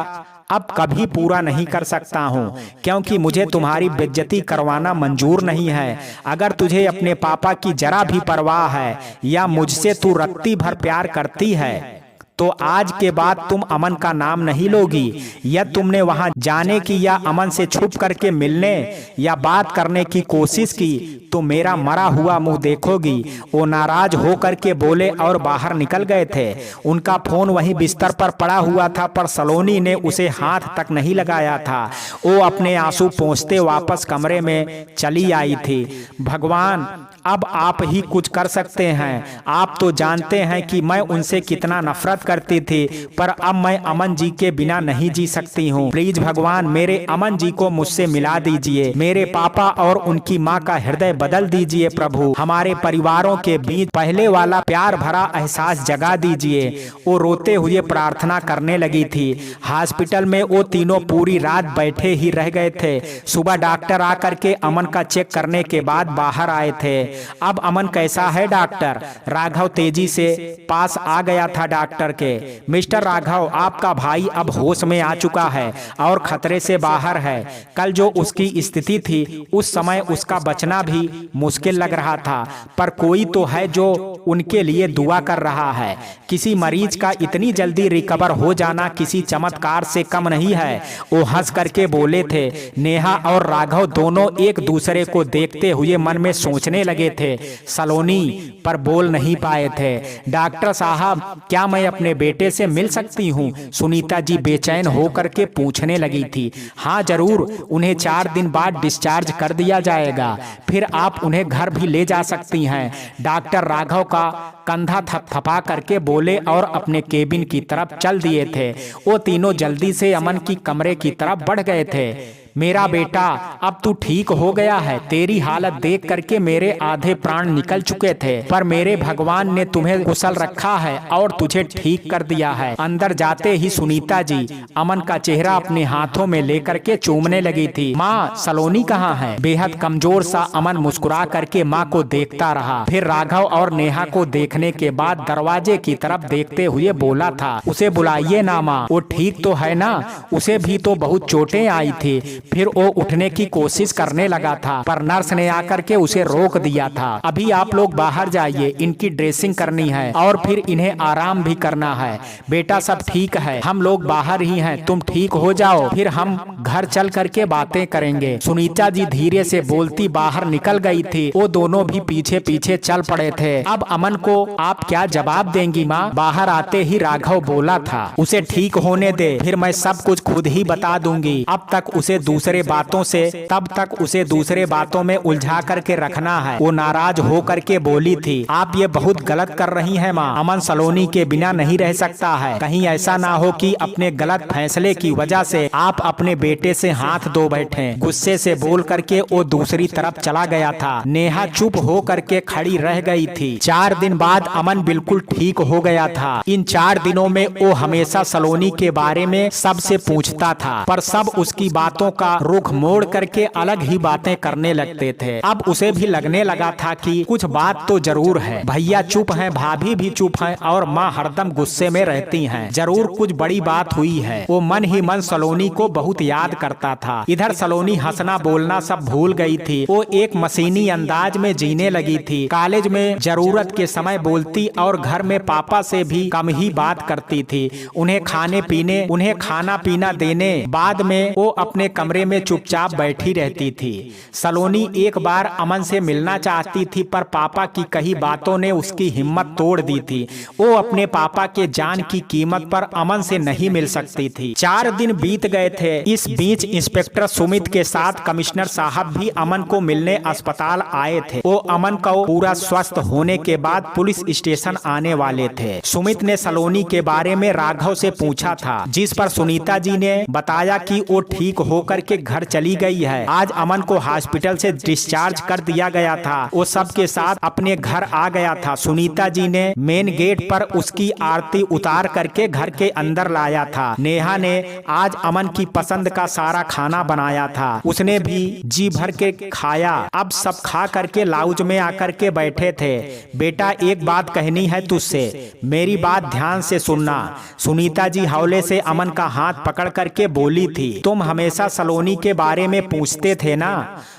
अब कभी पूरा नहीं कर सकता हूँ, क्योंकि मुझे तुम्हारी बेइज्जती करवाना मंजूर नहीं है। अगर तुझे अपने पापा की जरा भी परवाह है या मुझसे तू रत्ती भर प्यार करती है, तो आज के बाद तुम अमन का नाम नहीं लोगी। या तुमने वहां जाने की या अमन से छुप करके मिलने या बात करने की कोशिश की, तो मेरा मरा हुआ मुंह देखोगी। वो नाराज हो करके बोले और बाहर निकल गए थे। उनका फोन वहीं बिस्तर पर पड़ा हुआ था, पर सलोनी ने उसे हाथ तक नहीं लगाया था। वो अपने आंसू पोंछते वापस कमरे में चली आई थी। भगवान, अब आप ही कुछ कर सकते हैं। आप तो जानते हैं कि मैं उनसे कितना नफरत करती थी, पर अब मैं अमन जी के बिना नहीं जी सकती हूँ। प्लीज भगवान, मेरे अमन जी को मुझसे मिला दीजिए। मेरे पापा और उनकी माँ का हृदय बदल दीजिए प्रभु। हमारे परिवारों के बीच पहले वाला प्यार भरा एहसास जगा दीजिए। वो रोते हुए प्रार्थना करने लगी थी। हॉस्पिटल में वो तीनों पूरी रात बैठे ही रह गए थे। सुबह डॉक्टर आकर के अमन का चेक करने के बाद बाहर आए थे। अब अमन कैसा है डॉक्टर? राघव तेजी से पास आ गया था डॉक्टर के। मिस्टर राघव, आपका भाई अब होश में आ चुका है और खतरे से बाहर है। कल जो उसकी स्थिति थी, उस समय उसका बचना भी मुश्किल लग रहा था, पर कोई तो है जो उनके लिए दुआ कर रहा है। किसी मरीज का इतनी जल्दी रिकवर हो जाना किसी चमत्कार से कम नहीं है। वो हंस करके बोले थे। नेहा और राघव दोनों एक दूसरे को देखते हुए मन में सोचने लगे थे, सलोनी, पर बोल नहीं पाए थे। डॉक्टर साहब, क्या मैं अपने बेटे से मिल सकती हूँ? सुनीता जी बेचैन होकर के पूछने लगी थी। हाँ जरूर, उन्हें 4 दिन बाद डिस्चार्ज कर दिया जाएगा, फिर आप उन्हें घर भी ले जा सकती हैं। डॉक्टर राघव का कंधा थपथपा करके बोले और अपने केबिन की तरफ चल दिए थे। वो तीनों जल्दी से अमन की कमरे की तरफ बढ़ गए थे। मेरा बेटा, अब तू ठीक हो गया है। तेरी हालत देख करके मेरे आधे प्राण निकल चुके थे, पर मेरे भगवान ने तुम्हें कुशल रखा है और तुझे ठीक कर दिया है। अंदर जाते ही सुनीता जी अमन का चेहरा अपने हाथों में लेकर के चूमने लगी थी। माँ, सलोनी कहाँ है? बेहद कमजोर सा अमन मुस्कुरा करके माँ को देखता रहा। फिर राघव और नेहा को देखने के बाद दरवाजे की तरफ देखते हुए बोला था, उसे बुलाइए ना माँ, वो ठीक तो है ना? उसे भी तो बहुत चोटें आई थी। फिर वो उठने की कोशिश करने लगा था, पर नर्स ने आकर के उसे रोक दिया था। अभी आप लोग बाहर जाइए, इनकी ड्रेसिंग करनी है और फिर इन्हें आराम भी करना है। बेटा सब ठीक है, हम लोग बाहर ही हैं, तुम ठीक हो जाओ, फिर हम घर चल करके बातें करेंगे। सुनीता जी धीरे से बोलती बाहर निकल गई थी। वो दोनों भी पीछे पीछे चल पड़े थे। अब अमन को आप क्या जवाब देंगी माँ? बाहर आते ही राघव बोला था, उसे ठीक होने दे, फिर मैं सब कुछ खुद ही बता दूंगी। अब तक उसे दूसरे बातों से, तब तक उसे दूसरे बातों में उलझा करके रखना है। वो नाराज हो करके बोली थी, आप ये बहुत गलत कर रही हैं माँ। अमन सलोनी के बिना नहीं रह सकता है। कहीं ऐसा ना हो कि अपने गलत फैसले की वजह से आप अपने बेटे से हाथ धो बैठे। गुस्से से बोल करके वो दूसरी तरफ चला गया था। नेहा चुप हो करके खड़ी रह गई थी। 4 दिन बाद अमन बिल्कुल ठीक हो गया था। इन 4 दिनों में वो हमेशा सलोनी के बारे में सबसे पूछता था, पर सब उसकी बातों का रुख मोड़ करके अलग ही बातें करने लगते थे। अब उसे भी लगने लगा था कि कुछ बात तो जरूर है। भैया चुप हैं, भाभी भी चुप हैं और माँ हरदम गुस्से में रहती हैं। जरूर कुछ बड़ी बात हुई है। वो मन ही मन सलोनी को बहुत याद करता था। इधर सलोनी हंसना बोलना सब भूल गई थी। वो एक मशीनी अंदाज में जीने लगी थी। कॉलेज में जरूरत के समय बोलती और घर में पापा से भी कम ही बात करती थी। उन्हें खाना पीना देने, बाद में वो अपने कमरे में चुपचाप बैठी रहती थी। सलोनी एक बार अमन से मिलना चाहती थी, पर पापा की कही बातों ने उसकी हिम्मत तोड़ दी थी। वो अपने पापा के जान की कीमत पर अमन से नहीं मिल सकती थी। 4 दिन बीत गए थे। इस बीच इंस्पेक्टर सुमित के साथ कमिश्नर साहब भी अमन को मिलने अस्पताल आए थे। वो अमन को पूरा स्वस्थ होने के बाद पुलिस स्टेशन आने वाले थे। सुमित ने सलोनी के बारे में राघव से पूछा था, जिस पर सुनीता जी ने बताया कि वो ठीक होकर के घर चली गई है। आज अमन को हॉस्पिटल से डिस्चार्ज कर दिया गया था। वो सबके साथ अपने घर आ गया था। सुनीता जी ने मेन गेट पर उसकी आरती उतार करके घर के अंदर लाया था। नेहा ने आज अमन की पसंद का सारा खाना बनाया था। उसने भी जी भर के खाया। अब सब खा करके लाउंज में आकर के बैठे थे। बेटा एक बात कहनी है तुझसे, मेरी बात ध्यान से सुनना। सुनीता जी हौले से अमन का हाथ पकड़ करके बोली थी, तुम हमेशा सलोनी के बारे में पूछते थे ना?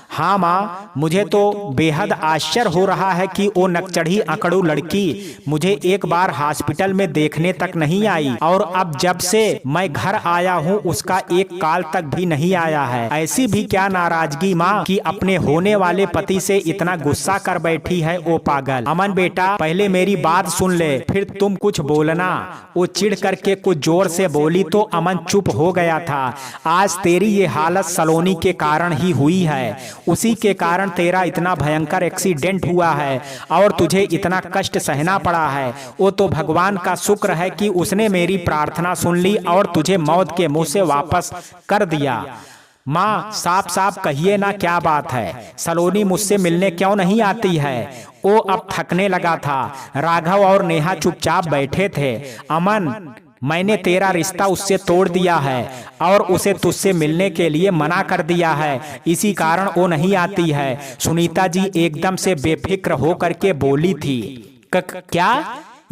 हाँ माँ, मुझे तो बेहद आश्चर्य हो रहा है कि वो नकचढ़ी अकड़ू लड़की मुझे एक बार हॉस्पिटल में देखने तक नहीं आई, और अब जब से मैं घर आया हूँ उसका एक कॉल तक भी नहीं आया है। ऐसी भी क्या नाराजगी माँ कि अपने होने वाले पति से इतना गुस्सा कर बैठी है वो पागल। अमन बेटा पहले मेरी बात सुन ले, फिर तुम कुछ बोलना। वो चिढ़ करके कुछ जोर से बोली तो अमन चुप हो गया था। आज तेरी ये हालत सलोनी के कारण ही हुई है। उसी के कारण तेरा इतना भयंकर एक्सीडेंट हुआ है और तुझे इतना कष्ट सहना पड़ा है। वो तो भगवान का शुक्र है कि उसने मेरी प्रार्थना सुन ली और तुझे मौत के मुंह से वापस कर दिया। माँ साफ साफ कहिए ना, क्या बात है? सलोनी मुझसे मिलने क्यों नहीं आती है? वो अब थकने लगा था। राघव और नेहा चुपचाप बैठे थे। अमन, मैंने तेरा रिश्ता उससे तोड़ दिया है और उसे तुझसे मिलने के लिए मना कर दिया है, इसी कारण वो नहीं आती है। सुनीता जी एकदम से बेफिक्र हो करके बोली थी। क्या?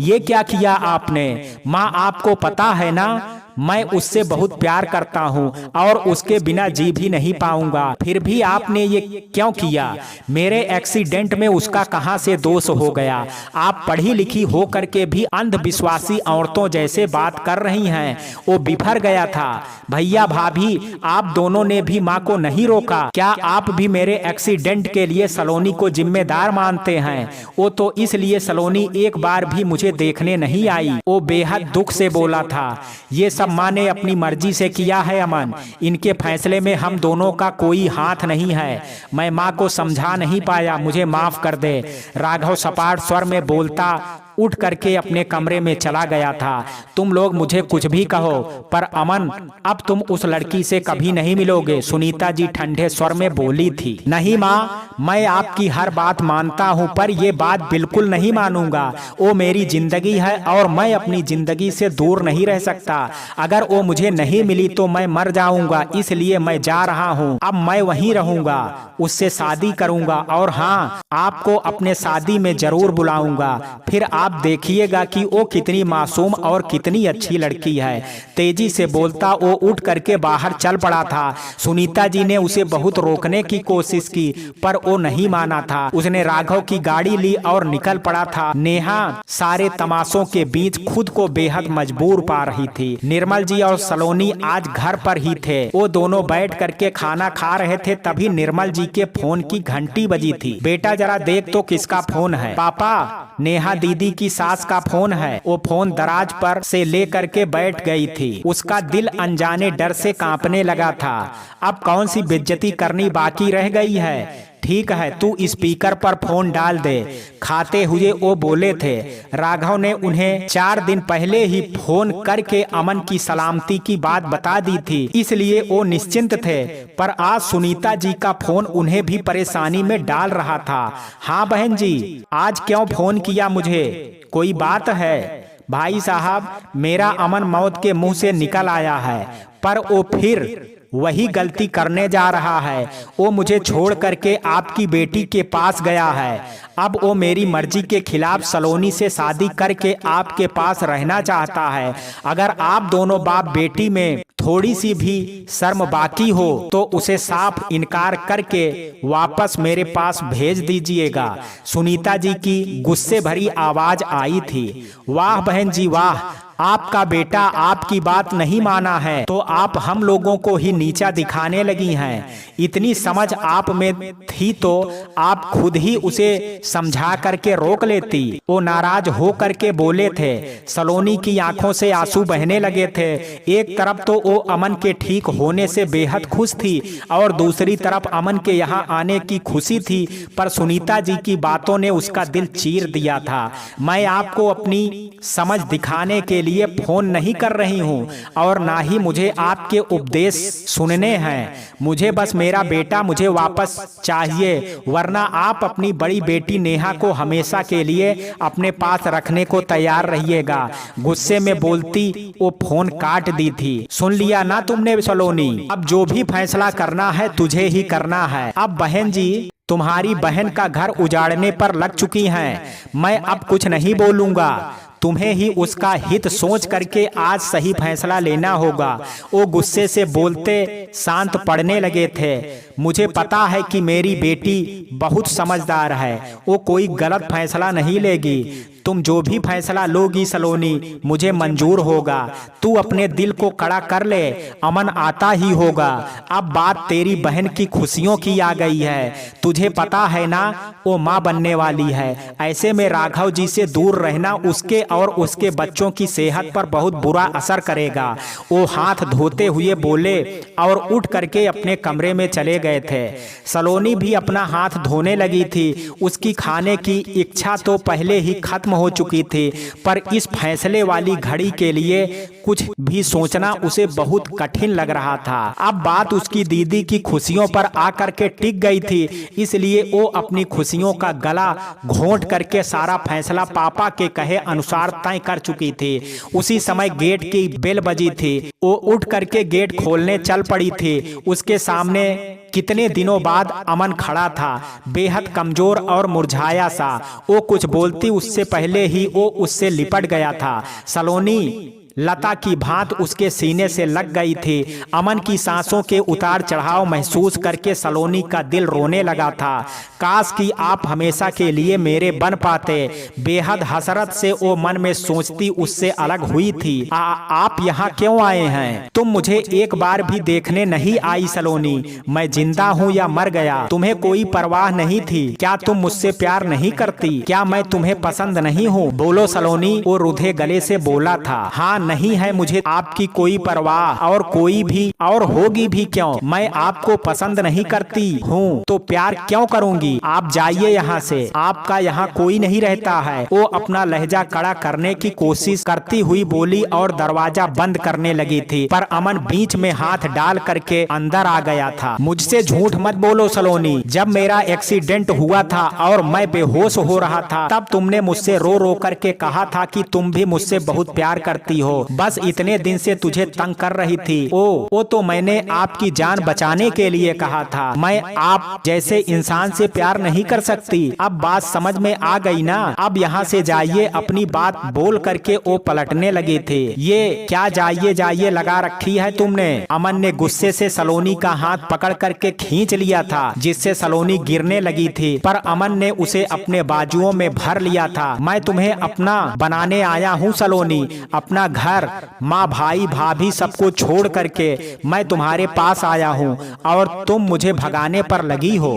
ये क्या किया आपने? माँ आपको पता है ना, मैं उससे बहुत प्यार करता हूँ और उसके बिना जी भी नहीं पाऊंगा। फिर भी आपने ये क्यों किया? मेरे एक्सीडेंट में उसका कहाँ से दोष हो गया? आप पढ़ी लिखी हो करके भी अंधविश्वासी औरतों जैसे बात कर रही हैं। वो बिफर गया था। भैया भाभी आप दोनों ने भी माँ को नहीं रोका। क्या आप भी मेरे एक्सीडेंट के लिए सलोनी को जिम्मेदार मानते हैं? वो तो इसलिए सलोनी एक बार भी मुझे देखने नहीं आई। वो बेहद दुख से बोला था, ये सब माँ ने अपनी मर्जी से किया है अमन, इनके फैसले में हम दोनों का कोई हाथ नहीं है। मैं माँ को समझा नहीं पाया, मुझे माफ कर दे। राघव सपाट स्वर में बोलता उठ करके अपने कमरे में चला गया था। तुम लोग मुझे कुछ भी कहो, पर अमन अब तुम उस लड़की से कभी नहीं मिलोगे, सुनीता जी ठंडे स्वर में बोली थी। नहीं माँ, मैं आपकी हर बात मानता हूँ, पर ये बात बिल्कुल नहीं मानूंगा। वो मेरी जिंदगी है और मैं अपनी जिंदगी से दूर नहीं रह सकता। अगर वो मुझे नहीं मिली तो मैं मर जाऊंगा, इसलिए मैं जा रहा हूँ। अब मैं वहीं रहूंगा, उससे शादी करूंगा और हाँ, आपको अपने शादी में जरूर बुलाऊंगा। फिर आप देखिएगा कि वो कितनी मासूम और कितनी अच्छी लड़की है। तेजी से बोलता वो उठ करके बाहर चल पड़ा था। सुनीता जी ने उसे बहुत रोकने की कोशिश की, पर वो नहीं माना था। उसने राघव की गाड़ी ली और निकल पड़ा था। नेहा सारे तमाशों के बीच खुद को बेहद मजबूर पा रही थी। निर्मल जी और सलोनी आज घर पर ही थे। वो दोनों बैठ करके खाना खा रहे थे, तभी निर्मल जी के फोन की घंटी बजी थी। बेटा जरा देख तो किसका फोन है? पापा, नेहा दीदी की सास का फोन है। वो फोन दराज पर से ले करके बैठ गई थी। उसका दिल अनजाने डर से कांपने लगा था। अब कौन सी बेइज्जती करनी बाकी रह गई है। ठीक है, तू स्पीकर पर फोन डाल दे, खाते हुए वो बोले थे। राघव ने उन्हें 4 दिन पहले ही फोन करके अमन की सलामती की बात बता दी थी, इसलिए वो निश्चिंत थे। पर आज सुनीता जी का फोन उन्हें भी परेशानी में डाल रहा था। हाँ बहन जी, आज क्यों फोन किया मुझे? कोई बात है? भाई साहब, मेरा अमन मौत के मुंह से निकल आया है, पर वो फिर वही गलती करने जा रहा है। वो मुझे छोड़ करके आपकी बेटी के पास गया है। अब वो मेरी मर्जी के खिलाफ सलोनी से शादी करके आपके पास रहना चाहता है। अगर आप दोनों बाप बेटी में थोड़ी सी भी शर्म बाकी हो तो उसे साफ इनकार करके वापस मेरे पास भेज दीजिएगा। सुनीता जी की गुस्से भरी आवाज आई थी। वाह बहन जी वाह, आपका बेटा आपकी बात नहीं माना है तो आप हम लोगों को ही नीचा दिखाने लगी हैं। इतनी समझ आप में थी तो आप खुद ही उसे समझा करके रोक लेती। वो नाराज हो करके बोले थे। सलोनी की आंखों से आंसू बहने लगे थे। एक तरफ तो वो अमन के ठीक होने से बेहद खुश थी और दूसरी तरफ अमन के यहाँ आने की खुशी थी, पर सुनीता जी की बातों ने उसका दिल चीर दिया था। मैं आपको अपनी समझ दिखाने के लिए फोन नहीं कर रही हूँ और ना ही मुझे आपके उपदेश सुनने हैं। मुझे बस मेरा बेटा मुझे वापस चाहिए, वरना आप अपनी बड़ी बेटी नेहा को हमेशा के लिए अपने पास रखने को तैयार रहिएगा। गुस्से में बोलती वो फोन काट दी थी। सुन लिया ना तुमने सलोनी, अब जो भी फैसला करना है तुझे ही करना है। अब बहन जी तुम्हारी बहन का घर उजाड़ने पर लग चुकी हैं। मैं अब कुछ नहीं बोलूंगा, तुम्हें ही उसका हित सोच करके आज सही फैसला लेना होगा। वो गुस्से से बोलते शांत पड़ने लगे थे। मुझे पता है कि मेरी बेटी बहुत समझदार है, वो कोई गलत फैसला नहीं लेगी। तुम जो भी फैसला लोगी सलोनी, मुझे मंजूर होगा। तू अपने दिल को कड़ा कर ले, अमन आता ही होगा। अब बात तेरी बहन की खुशियों की आ गई है। तुझे पता है ना वो माँ बनने वाली है। ऐसे में राघव जी से दूर रहना उसके और उसके बच्चों की सेहत पर बहुत बुरा असर करेगा। वो हाथ धोते हुए बोले और उठ करके अपने कमरे में चले गए थे। सलोनी भी अपना हाथ धोने लगी थी। उसकी खाने की इच्छा तो पहले ही खत्म हो चुकी थी, पर इस फैसले वाली घड़ी के लिए कुछ भी सोचना उसे बहुत कठिन लग रहा था। अब बात उसकी दीदी की खुशियों पर आकर के टिक गई थी, इसलिए वो अपनी खुशियों का गला घोंट करके सारा फैसला पापा के कहे अनुसार तय कर चुकी थी। उसी समय गेट की बेल बजी थी। वो उठ करके गेट खोलने चल पड़ी थी। उसके सामने कितने दिनों बाद अमन खड़ा था, बेहद कमजोर और मुरझाया सा। वो कुछ बोलती उससे पहले ही वो उससे लिपट गया था। सलोनी लता की भांत उसके सीने से लग गई थी। अमन की सांसों के उतार चढ़ाव महसूस करके सलोनी का दिल रोने लगा था। काश कि आप हमेशा के लिए मेरे बन पाते। बेहद हसरत से वो मन में सोचती उससे अलग हुई थी। आप यहाँ क्यों आए हैं? तुम मुझे एक बार भी देखने नहीं आई सलोनी। मैं जिंदा हूँ या मर गया तुम्हें कोई परवाह नहीं थी। क्या तुम मुझसे प्यार नहीं करती? क्या मैं तुम्हें पसंद नहीं हूँ? बोलो सलोनी, वो रुधे गले से बोला था। हाँ, नहीं है मुझे आपकी कोई परवाह, और कोई भी और होगी भी क्यों। मैं आपको पसंद नहीं करती हूँ तो प्यार क्यों करूँगी? आप जाइए यहाँ से, आपका यहाँ कोई नहीं रहता है। वो अपना लहजा कड़ा करने की कोशिश करती हुई बोली और दरवाजा बंद करने लगी थी, पर अमन बीच में हाथ डाल करके अंदर आ गया था। मुझसे झूठ मत बोलो सलोनी, जब मेरा एक्सीडेंट हुआ था और मैं बेहोश हो रहा था तब तुमने मुझसे रो रो करके कहा था कि तुम भी मुझसे बहुत प्यार करती हो। बस इतने दिन से तुझे तंग कर रही थी। वो तो मैंने आपकी जान बचाने के लिए कहा था। मैं आप जैसे इंसान से प्यार नहीं कर सकती। अब बात समझ में आ गई ना? अब यहाँ से जाइए, अपनी बात बोल करके वो पलटने लगी थी। ये क्या जाइए जाइए लगा रखी है तुमने? अमन ने गुस्से से सलोनी का हाथ पकड़ करके खींच लिया था, जिससे सलोनी गिरने लगी थी, पर अमन ने उसे अपने बाजुओं में भर लिया था। मैं तुम्हें अपना बनाने आया हूँ सलोनी, अपना घर घर, माँ, भाई, भाभी सबको छोड़ करके मैं तुम्हारे पास आया हूँ और तुम मुझे भगाने पर लगी हो।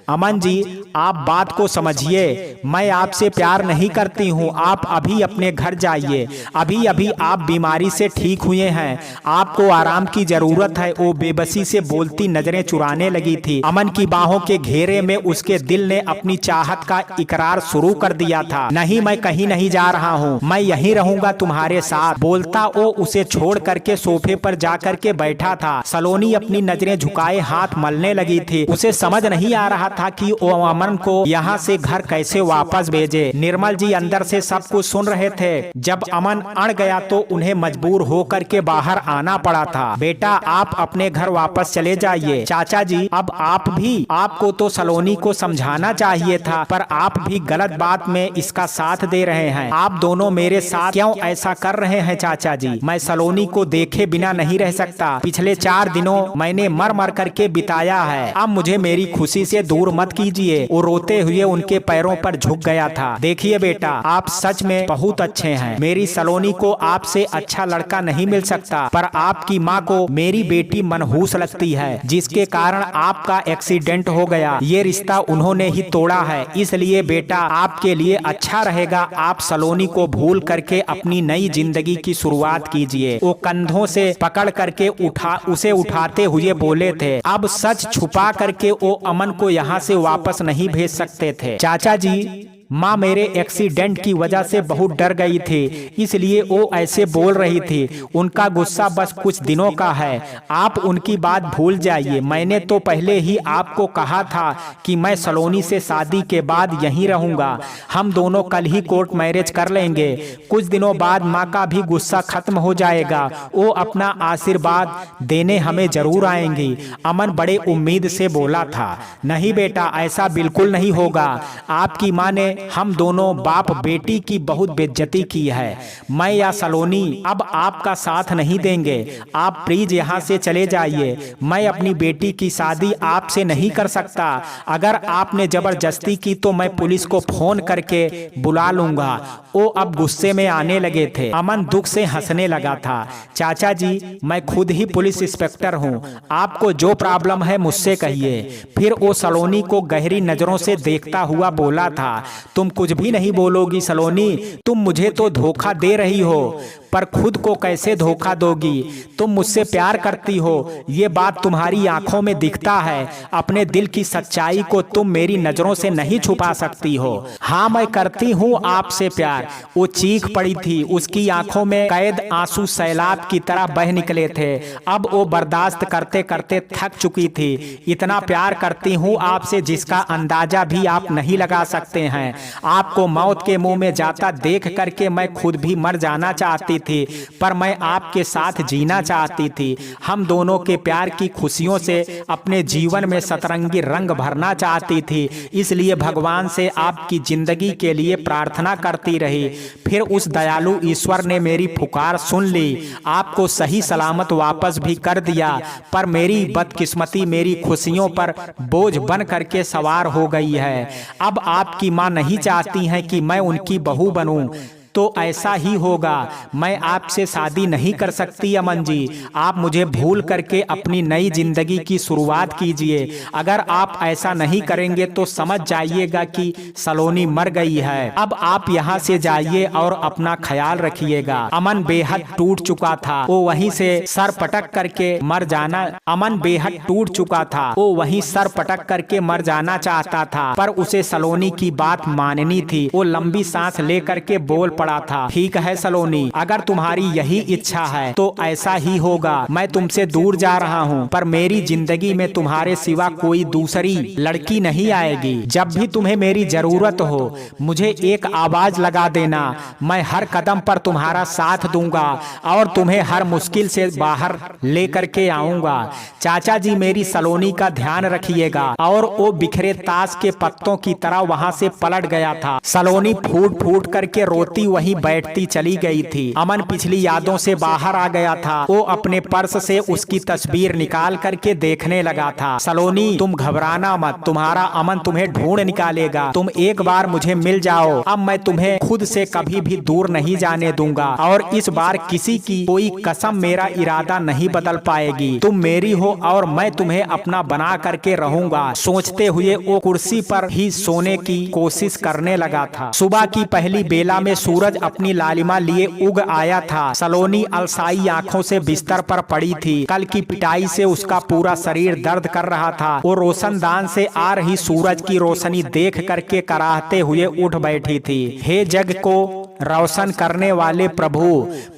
अमन जी, आप बात को समझिए, मैं आपसे प्यार नहीं करती हूँ। आप अभी अपने घर जाइए। अभी अभी आप बीमारी से ठीक हुए हैं, आपको आराम की जरूरत है। वो बेबसी से बोलती नजरें चुराने लगी थी। अमन की बाहों के घेरे में उसके दिल ने अपनी चाहत का इकरार शुरू कर दिया था। नहीं, मैं कहीं नहीं जा रहा हूँ, मैं यहीं रहूंगा तुम्हारे साथ। बोलता वो उसे छोड़ करके सोफे पर जाकर के बैठा था। सलोनी अपनी नजरें झुकाए हाथ मलने लगी थी। उसे समझ नहीं आ रहा था कि वो अमन को यहाँ से घर कैसे वापस भेजे। निर्मल जी अंदर से सब कुछ सुन रहे थे। जब अमन अड़ गया तो उन्हें मजबूर होकर के बाहर आना पड़ा था। बेटा, आप अपने घर वापस चले जाइए। चाचा जी, अब आपको तो सलोनी को समझाना चाहिए था, पर आप भी गलत बात में इसका साथ दे रहे हैं। आप दोनों मेरे साथ क्यों ऐसा कर रहे हैं चाचा जी? मैं सलोनी को देखे बिना नहीं रह सकता। पिछले 4 दिनों मैंने मर मर करके बिताया है। अब मुझे मेरी खुशी से दूर मत कीजिए। वो रोते हुए उनके पैरों पर झुक गया था। देखिए बेटा, आप सच में बहुत अच्छे हैं। मेरी सलोनी को आपसे अच्छा लड़का नहीं मिल सकता, पर आपकी माँ को मेरी बेटी मनहूस लगती है, जिसके कारण आपका एक्सीडेंट हो गया। ये रिश्ता उन्होंने ही तोड़ा है। इसलिए बेटा, आपके लिए अच्छा रहेगा आप सलोनी को भूल करके अपनी नई जिंदगी की शुरुआत कीजिए। वो कंधों से पकड़ करके उसे उठाते हुए बोले थे। अब सच छुपा करके वो अमन को यहाँ से वापस नहीं भेज सकते थे। चाचा जी, माँ मेरे एक्सीडेंट की वजह से बहुत डर गई थी, इसलिए वो ऐसे बोल रही थी। उनका गुस्सा बस कुछ दिनों का है, आप उनकी बात भूल जाइए। मैंने तो पहले ही आपको कहा था कि मैं सलोनी से शादी के बाद यहीं रहूंगा। हम दोनों कल ही कोर्ट मैरिज कर लेंगे। कुछ दिनों बाद माँ का भी गुस्सा खत्म हो जाएगा। वो अपना आशीर्वाद देने हमें जरूर आएंगी। अमन बड़े उम्मीद से बोला था। नहीं बेटा, ऐसा बिल्कुल नहीं होगा। आपकी माँ ने हम दोनों बाप बेटी की बहुत बेइज्जती की है। मैं या सलोनी अब आपका साथ नहीं देंगे। आप प्लीज यहाँ से चले जाइए। मैं अपनी बेटी की शादी आपसे नहीं कर सकता। अगर आपने जबरदस्ती की तो मैं पुलिस को फोन करके बुला लूंगा। वो अब गुस्से में आने लगे थे। अमन दुख से हंसने लगा था। चाचा जी, मैं खुद ही पुलिस इंस्पेक्टर हूँ, आपको जो प्रॉब्लम है मुझसे कहिए। फिर वो सलोनी को गहरी नजरों से देखता हुआ बोला था। तुम कुछ भी नहीं बोलोगी सलोनी, तुम मुझे तो धोखा दे रही हो, पर खुद को कैसे धोखा दोगी? तुम मुझसे प्यार करती हो, ये बात तुम्हारी आंखों में दिखता है। अपने दिल की सच्चाई को तुम मेरी नजरों से नहीं छुपा सकती हो। हाँ, मैं करती हूँ आपसे प्यार। वो चीख पड़ी थी। उसकी आंखों में कैद आंसू सैलाब की तरह बह निकले थे। अब वो बर्दाश्त करते करते थक चुकी थी। इतना प्यार करती हूँ आपसे जिसका अंदाजा भी आप नहीं लगा सकते हैं। आपको मौत के मुंह में जाता देख करके मैं खुद भी मर जाना चाहती थी, पर मैं आपके साथ जीना चाहती थी। हम दोनों के प्यार की खुशियों से अपने जीवन में सतरंगी रंग भरना चाहती थी। इसलिए भगवान से आपकी जिंदगी के लिए प्रार्थना करती रही। फिर उस दयालु ईश्वर ने मेरी पुकार सुन ली, आपको सही सलामत वापस भी कर दिया। पर मेरी बदकिस्मती मेरी खुशियों पर बोझ बन करके सवार हो गई है। अब आपकी माँ नहीं चाहती हैं कि मैं उनकी बहू बनूं, तो ऐसा ही होगा। मैं आपसे शादी नहीं कर सकती अमन जी। आप मुझे भूल करके अपनी नई जिंदगी की शुरुआत कीजिए। अगर आप ऐसा नहीं करेंगे तो समझ जाइएगा कि सलोनी मर गई है। अब आप यहाँ से जाइए और अपना ख्याल रखिएगा। अमन बेहद टूट चुका था, वो वहीं से सर पटक करके मर जाना। अमन बेहद टूट चुका था, वो वहीं सर पटक करके मर जाना चाहता था, पर उसे सलोनी की बात माननी थी। वो लंबी सांस लेकर के बोल पड़ा था। ठीक है सलोनी, अगर तुम्हारी यही इच्छा है तो ऐसा ही होगा। मैं तुमसे दूर जा रहा हूँ, पर मेरी जिंदगी में तुम्हारे सिवा कोई दूसरी लड़की नहीं आएगी। जब भी तुम्हें मेरी जरूरत हो मुझे एक आवाज लगा देना। मैं हर कदम पर तुम्हारा साथ दूंगा और तुम्हें हर मुश्किल से बाहर लेकर के आऊंगा। चाचा जी, मेरी सलोनी का ध्यान रखिएगा। और वो बिखरे ताश के पत्तों की तरह वहाँ से पलट गया था। सलोनी फूट फूट करके रोती वहीं बैठती चली गई थी। अमन पिछली यादों से बाहर आ गया था। वो अपने पर्स से उसकी तस्वीर निकाल करके देखने लगा था। सलोनी, तुम घबराना मत, तुम्हारा अमन तुम्हें ढूंढ निकालेगा। तुम एक बार मुझे मिल जाओ, अब मैं तुम्हें खुद से कभी भी दूर नहीं जाने दूंगा, और इस बार किसी की कोई कसम मेरा इरादा नहीं बदल पाएगी। तुम मेरी हो और मैं तुम्हें अपना बना करके रहूंगा। सोचते हुए वो कुर्सी पर ही सोने की कोशिश करने लगा था। सुबह की पहली बेला में सूरज अपनी लालिमा लिए उग आया था। सलोनी अलसाई आंखों से बिस्तर पर पड़ी थी। कल की पिटाई से उसका पूरा शरीर दर्द कर रहा था। वो रोशनदान से आ रही सूरज की रोशनी देख करके कराहते हुए उठ बैठी थी। हे जग को रोशन करने वाले प्रभु,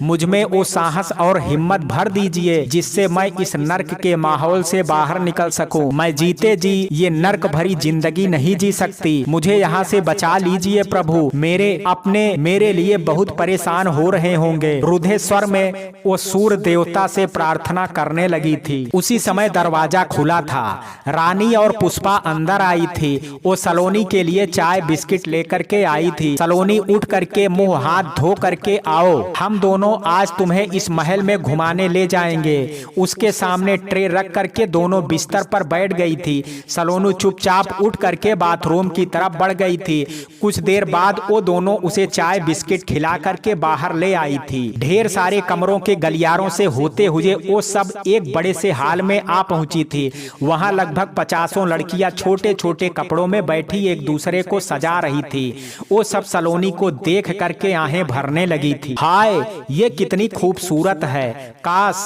मुझमें वो साहस और हिम्मत भर दीजिए जिससे मैं इस नर्क के माहौल से बाहर निकल सकूं। मैं जीते जी ये नर्क भरी जिंदगी नहीं जी सकती। मुझे यहाँ से बचा लीजिए प्रभु। मेरे लिए बहुत परेशान हो रहे होंगे। रुधे स्वर में वो सूर्य देवता से प्रार्थना करने लगी थी। उसी समय दरवाजा खुला था। रानी और पुष्पा अंदर आई थी। वो सलोनी के लिए चाय बिस्किट लेकर के आई थी। सलोनी उठ करके मुंह हाथ धो करके आओ, हम दोनों आज तुम्हें इस महल में घुमाने ले जाएंगे। उसके सामने ट्रे रख करके दोनों बिस्तर पर बैठ गई थी। सलोनी चुपचाप उठ करके बाथरूम की तरफ बढ़ गई थी। कुछ देर बाद वो दोनों उसे चाय बिस्किट खिला करके बाहर ले आई थी। ढेर सारे कमरों के गलियारों से होते हुए वो सब एक बड़े से हाल में आ पहुंची थी। वहां लगभग 50 लड़कियां छोटे छोटे कपड़ों में बैठी एक दूसरे को सजा रही थी। वो सब सलोनी को देख करके आंखें भरने लगी थी। हाय, ये कितनी खूबसूरत है, काश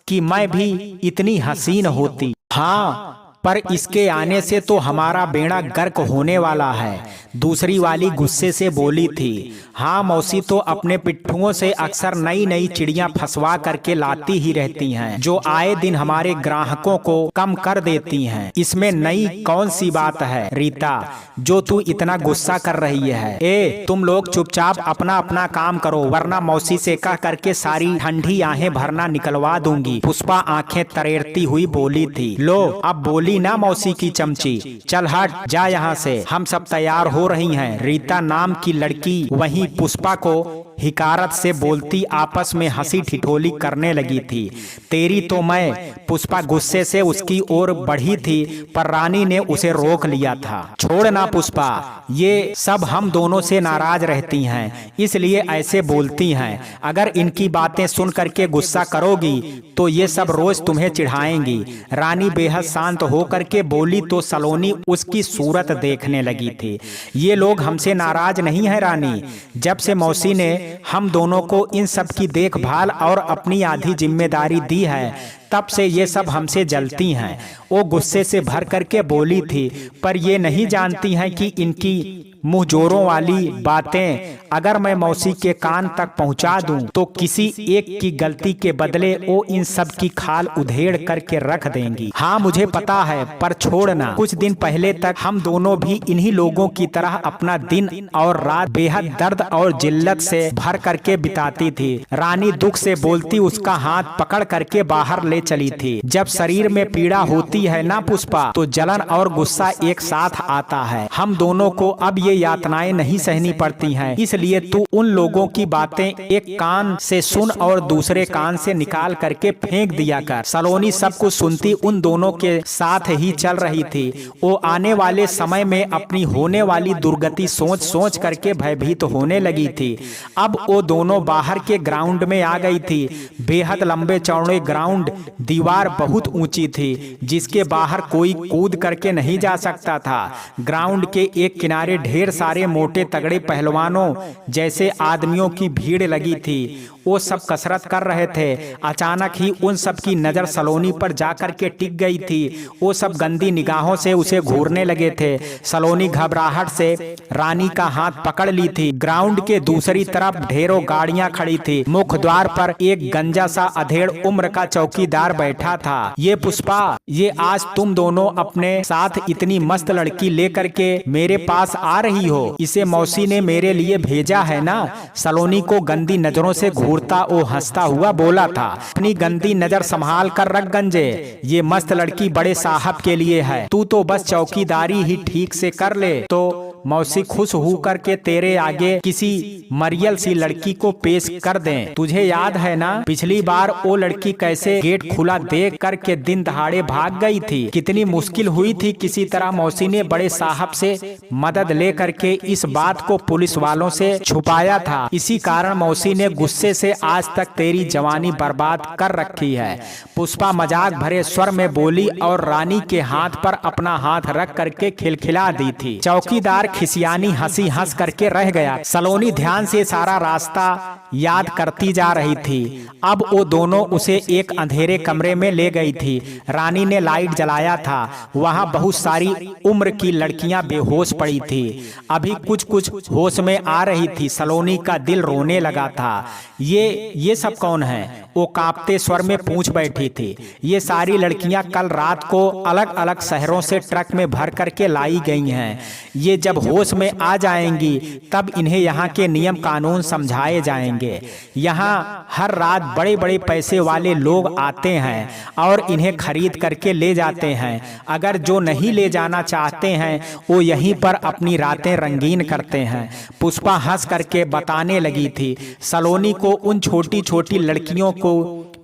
कि मैं भी इतनी हसीन होती। हाँ, पर इसके आने से तो हमारा बेड़ा गर्क होने वाला है। दूसरी वाली गुस्से से बोली थी। हाँ मौसी तो अपने पिट्ठुओं से अक्सर नई नई चिड़ियां फंसवा करके लाती ही रहती हैं, जो आए दिन हमारे ग्राहकों को कम कर देती हैं। इसमें नई कौन सी बात है रीता, जो तू इतना गुस्सा कर रही है? ए, तुम लोग चुपचाप अपना अपना काम करो, वरना मौसी से कह करके सारी ठंडी आहें भरना निकलवा दूंगी। पुष्पा आंखें तरेरती हुई बोली थी। लो, अब बोली ना मौसी की चमची, चल हट जा यहाँ से, हम सब तैयार हो रही हैं। रीता नाम की लड़की वहीं पुष्पा को हिकारत से बोलती आपस में हंसी ठिठोली करने लगी थी। तेरी तो मैं, पुष्पा गुस्से से उसकी ओर बढ़ी थी, पर रानी ने उसे रोक लिया था। छोड़ ना पुष्पा, ये सब हम दोनों से नाराज रहती हैं, इसलिए ऐसे बोलती हैं। अगर इनकी बातें सुन करके गुस्सा करोगी तो ये सब रोज तुम्हें चिढ़ाएंगी। रानी बेहद शांत हो करके बोली तो सलोनी उसकी सूरत देखने लगी थी। ये लोग हमसे नाराज नहीं है रानी, जब से मौसी ने हम दोनों को इन सब की देखभाल और अपनी आधी जिम्मेदारी दी है, तब से ये सब हमसे जलती हैं। वो गुस्से से भर करके बोली थी, पर ये नहीं जानती हैं कि इनकी मुंह जोरों वाली बातें अगर मैं मौसी के कान तक पहुंचा दूं तो किसी एक की गलती के बदले वो इन सब की खाल उधेड़ करके रख देंगी। हाँ मुझे पता है, पर छोड़ना। कुछ दिन पहले तक हम दोनों भी इन्हीं लोगों की तरह अपना दिन और रात बेहद दर्द और जिल्लत से भर करके बिताती थी। रानी दुख से बोलती उसका हाथ पकड़ करके बाहर ले चली थी। जब शरीर में पीड़ा होती है ना पुष्पा, तो जलन और गुस्सा एक साथ आता है। हम दोनों को अब ये यातनाएं नहीं सहनी पड़ती हैं, इसलिए तू उन लोगों की बातें एक कान से सुन और दूसरे कान से निकाल करके फेंक दिया कर। सलोनी सब कुछ सुनती उन दोनों के साथ ही चल रही थी। वो आने वाले समय में अपनी होने वाली दुर्गति सोच सोच करके भयभीत होने लगी थी। अब वो दोनों बाहर के ग्राउंड में आ गई थी। बेहद लंबे चौड़े ग्राउंड, दीवार बहुत ऊंची थी जिसके बाहर कोई कूद करके नहीं जा सकता था। ग्राउंड के एक किनारे ढेर सारे मोटे तगड़े पहलवानों जैसे आदमियों की भीड़ लगी थी। वो सब कसरत कर रहे थे। अचानक ही उन सब की नजर सलोनी पर जाकर के टिक गई थी। वो सब गंदी निगाहों से उसे घूरने लगे थे। सलोनी घबराहट से रानी का हाथ पकड़ ली थी। ग्राउंड के दूसरी तरफ ढेरों गाड़ियां खड़ी थी। मुख्य द्वार पर एक गंजा सा अधेड़ उम्र का चौकीदार बैठा था। ये पुष्पा, ये आज तुम दोनों अपने साथ इतनी मस्त लड़की लेकर के मेरे पास आ रही हो, इसे मौसी ने मेरे लिए भेजा है ना? सलोनी को गंदी नजरों से घूरता वो हंसता हुआ बोला था। अपनी गंदी नजर संभाल कर रख गंजे, ये मस्त लड़की बड़े साहब के लिए है, तू तो बस चौकीदारी ही ठीक से कर ले तो मौसी खुश हो करके तेरे आगे किसी मरियल सी लड़की को पेश कर दें। तुझे याद है ना पिछली बार वो लड़की कैसे गेट खुला देख करके दिन दहाड़े भाग गई थी। कितनी मुश्किल हुई थी, किसी तरह मौसी ने बड़े साहब से मदद ले करके इस बात को पुलिस वालों से छुपाया था। इसी कारण मौसी ने गुस्से से आज तक तेरी जवानी बर्बाद कर रखी है। पुष्पा मजाक भरे स्वर में बोली और रानी के हाथ पर अपना हाथ रख करके खिलखिला दी थी। चौकीदार खिसियानी हंसी हंस करके रह गया। सलोनी ध्यान से सारा रास्ता याद करती जा रही थी। अब वो दोनों उसे एक अंधेरे कमरे में ले गई थी। रानी ने लाइट जलाया था। वहां बहुत सारी उम्र की लड़कियां बेहोश पड़ी थी। अभी कुछ कुछ होश में आ रही थी। सलोनी का दिल रोने लगा था। ये सब कौन है? वो कांपते स्वर में पूछ बैठी थी। ये सारी लड़कियां कल रात को अलग अलग शहरों से ट्रक में भर करके लाई गई हैं। ये जब होश में आ जाएंगी तब इन्हें यहाँ के नियम कानून समझाए जाएंगे। यहाँ हर रात बड़े बड़े पैसे वाले लोग आते हैं और इन्हें खरीद करके ले जाते हैं। अगर जो नहीं ले जाना चाहते हैं वो यहीं पर अपनी रातें रंगीन करते हैं। पुष्पा हंस करके बताने लगी थी। सलोनी को उन छोटी छोटी लड़कियों को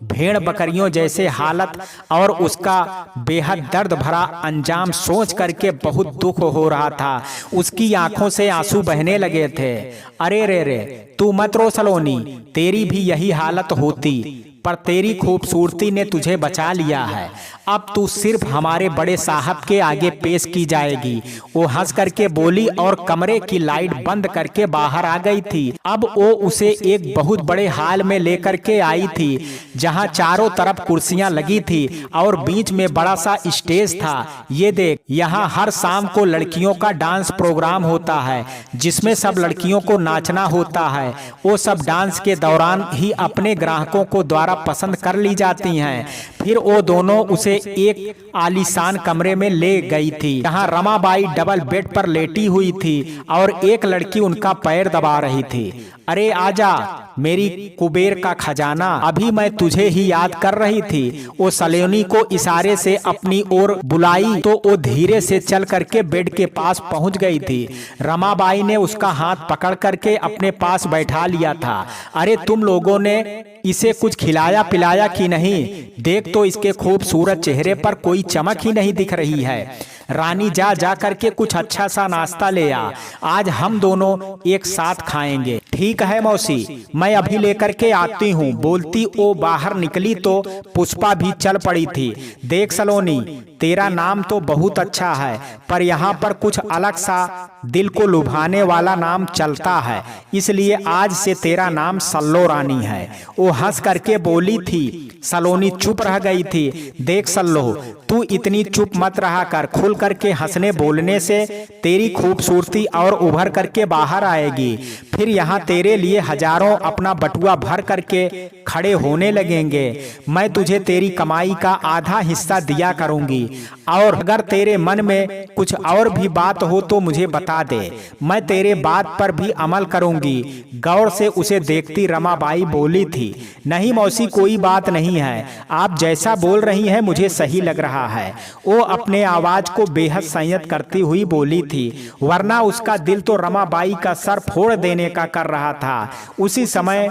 भेड़ बकरियों जैसे हालत और उसका बेहद दर्द भरा अंजाम सोच करके बहुत दुख हो रहा था। उसकी आंखों से आंसू बहने लगे थे। अरे रे रे, तू मत रो सलोनी, तेरी भी यही हालत होती, पर तेरी खूबसूरती ने तुझे बचा लिया है। अब तू सिर्फ हमारे बड़े साहब के आगे पेश की जाएगी। वो हंस करके बोली और कमरे की लाइट बंद करके बाहर आ गई थी। अब वो उसे एक बहुत बड़े हाल में लेकर के आई थी जहां चारों तरफ कुर्सियां लगी थी और बीच में बड़ा सा स्टेज था। ये देख, यहाँ हर शाम को लड़कियों का डांस प्रोग्राम होता है जिसमें सब लड़कियों को नाचना होता है। वो सब डांस के दौरान ही अपने ग्राहकों को द्वारा पसंद कर ली जाती हैं। फिर वो दोनों उसे एक आलीशान कमरे में ले गई थी जहां रमाबाई डबल बेड पर लेटी हुई थी और एक लड़की उनका पैर दबा रही थी। अरे आजा मेरी कुबेर का खजाना, अभी मैं तुझे ही याद कर रही थी। वो सलोनी को इशारे से अपनी ओर बुलाई तो वो धीरे से चल करके बेड के पास पहुंच गई थी। रमाबाई ने उसका हाथ पकड़ करके अपने पास बैठा लिया था। अरे तुम लोगों ने इसे कुछ खिलाया पिलाया कि नहीं? देख तो इसके खूबसूरत चेहरे पर कोई चमक ही नहीं दिख रही है। रानी जा करके कुछ अच्छा सा नाश्ता ले आ, आज हम दोनों एक साथ खाएंगे। ठीक है मौसी, मैं अभी लेकर के आती हूँ। बोलती वो बाहर निकली तो पुष्पा भी चल पड़ी थी। देख सलोनी, तेरा नाम तो बहुत अच्छा है पर यहाँ पर कुछ अलग सा दिल को लुभाने वाला नाम चलता है, इसलिए आज से तेरा नाम सल्लो रानी है। वो हंस करके बोली थी। सलोनी चुप रह गई थी। देख सल्लो, तू इतनी चुप मत रहा कर। खुल करके हंसने बोलने से तेरी खूबसूरती और उभर करके बाहर आएगी। फिर यहाँ तेरे लिए हजारों अपना बटुआ भर करके खड़े होने लगेंगे। मैं तुझे तेरी कमाई का आधा हिस्सा दिया करूंगी और अगर तेरे मन में कुछ और भी बात हो तो मुझे बता दे, मैं तेरे बात पर भी अमल करूंगी। गौर से उसे देखती रमाबाई बोली थी। नहीं मौसी, कोई बात नहीं है, आप जैसा बोल रही हैं मुझे सही लग रहा है। वो अपने आवाज को बेहद संयत करती हुई बोली थी, वरना उसका दिल तो रमाबाई का सर फोड़ देने का कर रहा था। उसी समय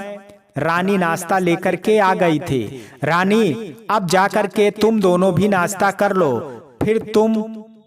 रानी नाश्ता लेकर के आ गई थी। रानी, अब जाकर के तुम दोनों भी नाश्ता कर लो,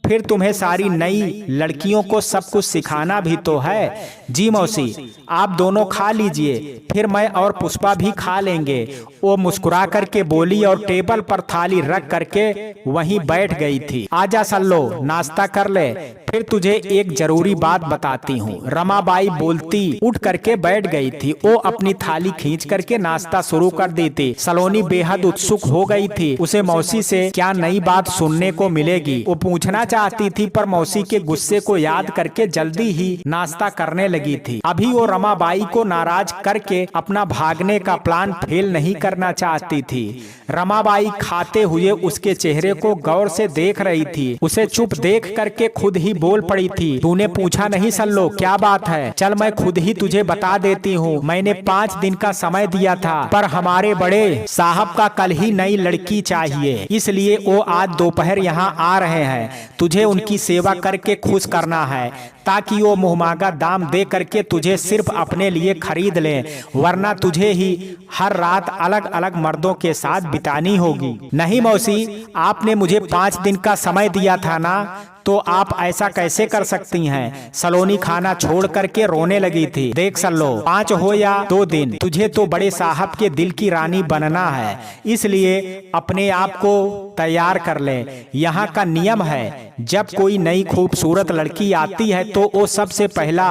फिर तुम्हें सारी नई लड़कियों को सब कुछ सिखाना भी तो है। जी मौसी, आप दोनों खा लीजिए, फिर मैं और पुष्पा भी खा लेंगे। वो मुस्कुरा करके बोली और टेबल पर थाली रख करके वहीं बैठ गई थी। आजा सल्लो, नाश्ता कर ले, फिर तुझे एक जरूरी बात बताती हूँ। रमाबाई बोलती उठ करके बैठ गई थी। वो अपनी थाली खींच करके नाश्ता शुरू कर दी थी। सलोनी बेहद उत्सुक हो गई थी, उसे मौसी से क्या नई बात सुनने को मिलेगी। वो पूछना चाहती थी पर मौसी के गुस्से को याद करके जल्दी ही नाश्ता करने लगी थी। अभी वो रमाबाई को नाराज करके अपना भागने का प्लान फेल नहीं करना चाहती थी। रमाबाई खाते हुए उसके चेहरे को गौर से देख रही थी। उसे चुप देख करके खुद ही बोल पड़ी थी, तूने पूछा नहीं सल्लो, क्या बात है? चल मैं खुद ही तुझे बता देती हूँ। मैंने 5 दिन का समय दिया था पर हमारे बड़े साहब का कल ही नई लड़की चाहिए, इसलिए वो आज दोपहर यहाँ आ रहे हैं। तुझे तुझे उनकी सेवा करके खुश करना है ताकि वो मुहमांगा दाम दे करके तुझे सिर्फ अपने लिए खरीद लें, वरना तुझे ही हर रात अलग अलग मर्दों के साथ बितानी होगी। नहीं मौसी, आपने मुझे 5 दिन का समय दिया था ना, तो आप ऐसा कैसे कर सकती हैं? सलोनी खाना छोड़ करके रोने लगी थी। देख सल्लो, 5 हो या 2 दिन, तुझे तो बड़े साहब के दिल की रानी बनना है, इसलिए अपने आप को तैयार कर ले। यहाँ का नियम है, जब कोई नई खूबसूरत लड़की आती है तो वो सबसे पहला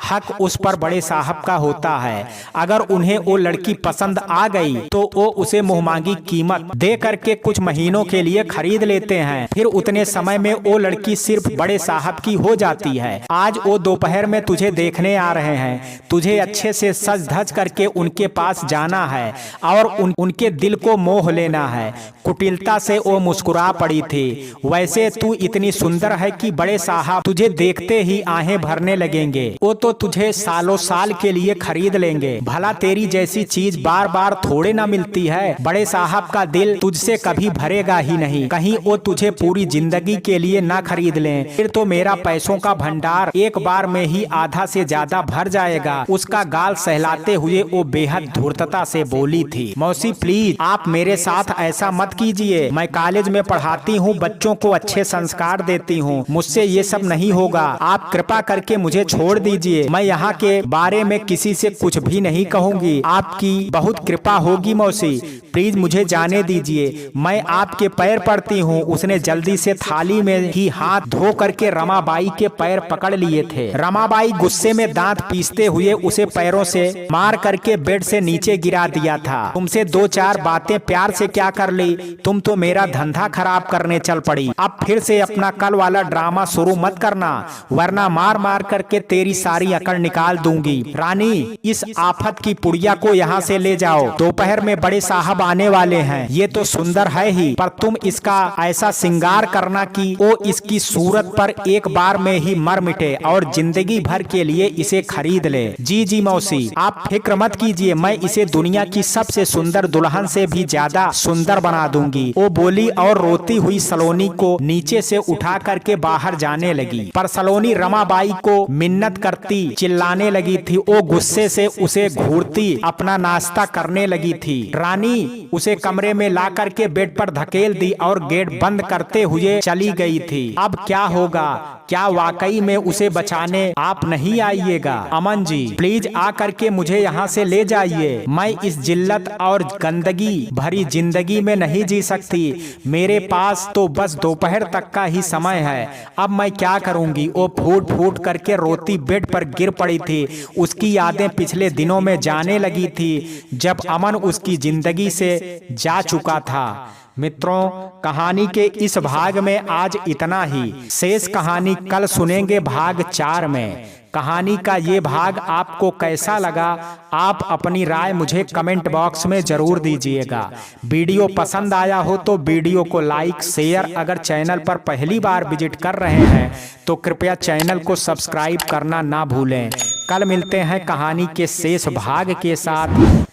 हक उस पर बड़े साहब का होता है। अगर उन्हें वो लड़की पसंद आ गई तो वो उसे मुहमांगी कीमत दे करके कुछ महीनों के लिए खरीद लेते हैं, फिर उतने समय में वो लड़की सिर्फ बड़े साहब की हो जाती है। आज वो दोपहर में तुझे देखने आ रहे हैं, तुझे अच्छे से सज धज करके उनके पास जाना है और उनके दिल को मोह लेना है। कुटिलता से वो मुस्कुरा पड़ी थी। वैसे तू इतनी सुंदर है कि बड़े साहब तुझे देखते ही आहें भरने लगेंगे। वो तो तुझे सालों साल के लिए खरीद लेंगे। भला तेरी जैसी चीज बार बार थोड़े ना मिलती है। बड़े साहब का दिल तुझसे कभी भरेगा ही नहीं। कहीं वो तुझे पूरी जिंदगी के लिए ना खरीद लें, फिर तो मेरा पैसों का भंडार एक बार में ही आधा से ज्यादा भर जाएगा। उसका गाल सहलाते हुए वो बेहद धूर्तता से बोली थी, मौसी प्लीज आप मेरे साथ ऐसा मत कीजिए। मैं कॉलेज में पढ़ाती हूँ, बच्चों को अच्छे संस्कार देती हूँ, मुझसे ये सब नहीं होगा। आप कृपा करके मुझे छोड़ दीजिए। मैं यहाँ के बारे में किसी से कुछ भी नहीं कहूँगी। आपकी बहुत कृपा होगी मौसी, प्लीज मुझे जाने दीजिए। मैं आपके पैर पड़ती हूँ। उसने जल्दी से थाली में ही हाथ धो करके रमाबाई के पैर पकड़ लिए थे। रमाबाई गुस्से में दांत पीसते हुए उसे पैरों से मार करके बेड से नीचे गिरा दिया था। तुमसे 2-4 बातें प्यार से क्या कर ली, तुम तो मेरा धंधा खराब करने चल पड़ी। अब फिर से अपना कल वाला ड्रामा शुरू मत करना, वरना मार मार करके तेरी सारी अकड़ निकाल दूंगी। रानी, इस आफत की पुड़िया को यहाँ से ले जाओ, दोपहर में बड़े साहब आने वाले हैं। ये तो सुंदर है ही, पर तुम इसका ऐसा श्रृंगार करना कि वो इसकी सूरत पर एक बार में ही मर मिटे और जिंदगी भर के लिए इसे खरीद ले। जी जी मौसी, आप फिक्र मत कीजिए, मैं इसे दुनिया की सबसे सुंदर दुल्हन से भी ज्यादा सुंदर बना दूंगी। वो बोली और रोती हुई सलोनी को नीचे से उठा करके बाहर जाने लगी। पर सलोनी रमाबाई को मिन्नत करती चिल्लाने लगी थी। वो गुस्से से उसे घूरती अपना नाश्ता करने लगी थी। रानी उसे कमरे में ला करके बेड पर धकेल दी और गेट बंद करते हुए चली गई थी। अब क्या होगा, क्या वाकई में उसे बचाने आप नहीं आइएगा? अमन जी प्लीज आ करके मुझे यहाँ से ले जाइए। मैं इस जिल्लत और गंदगी भरी जिंदगी में नहीं जी सकती। मेरे पास तो बस दोपहर तक का ही समय है। अब मैं क्या करूंगी? वो फूट फूट करके रोती बेड पर गिर पड़ी थी। उसकी यादें पिछले दिनों में जाने लगी थी, जब अमन उसकी जिंदगी से जा चुका था। मित्रों, कहानी के इस भाग में आज इतना ही। शेष कहानी कल सुनेंगे भाग 4 में। कहानी का ये भाग आपको कैसा लगा, आप अपनी राय मुझे कमेंट बॉक्स में जरूर दीजिएगा। वीडियो पसंद आया हो तो वीडियो को लाइक शेयर, अगर चैनल पर पहली बार विजिट कर रहे हैं तो कृपया चैनल को सब्सक्राइब करना ना भूलें। कल मिलते हैं कहानी के शेष भाग के साथ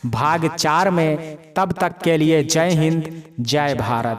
भाग 4 में। तब तक के लिए जय हिंद, जय भारत।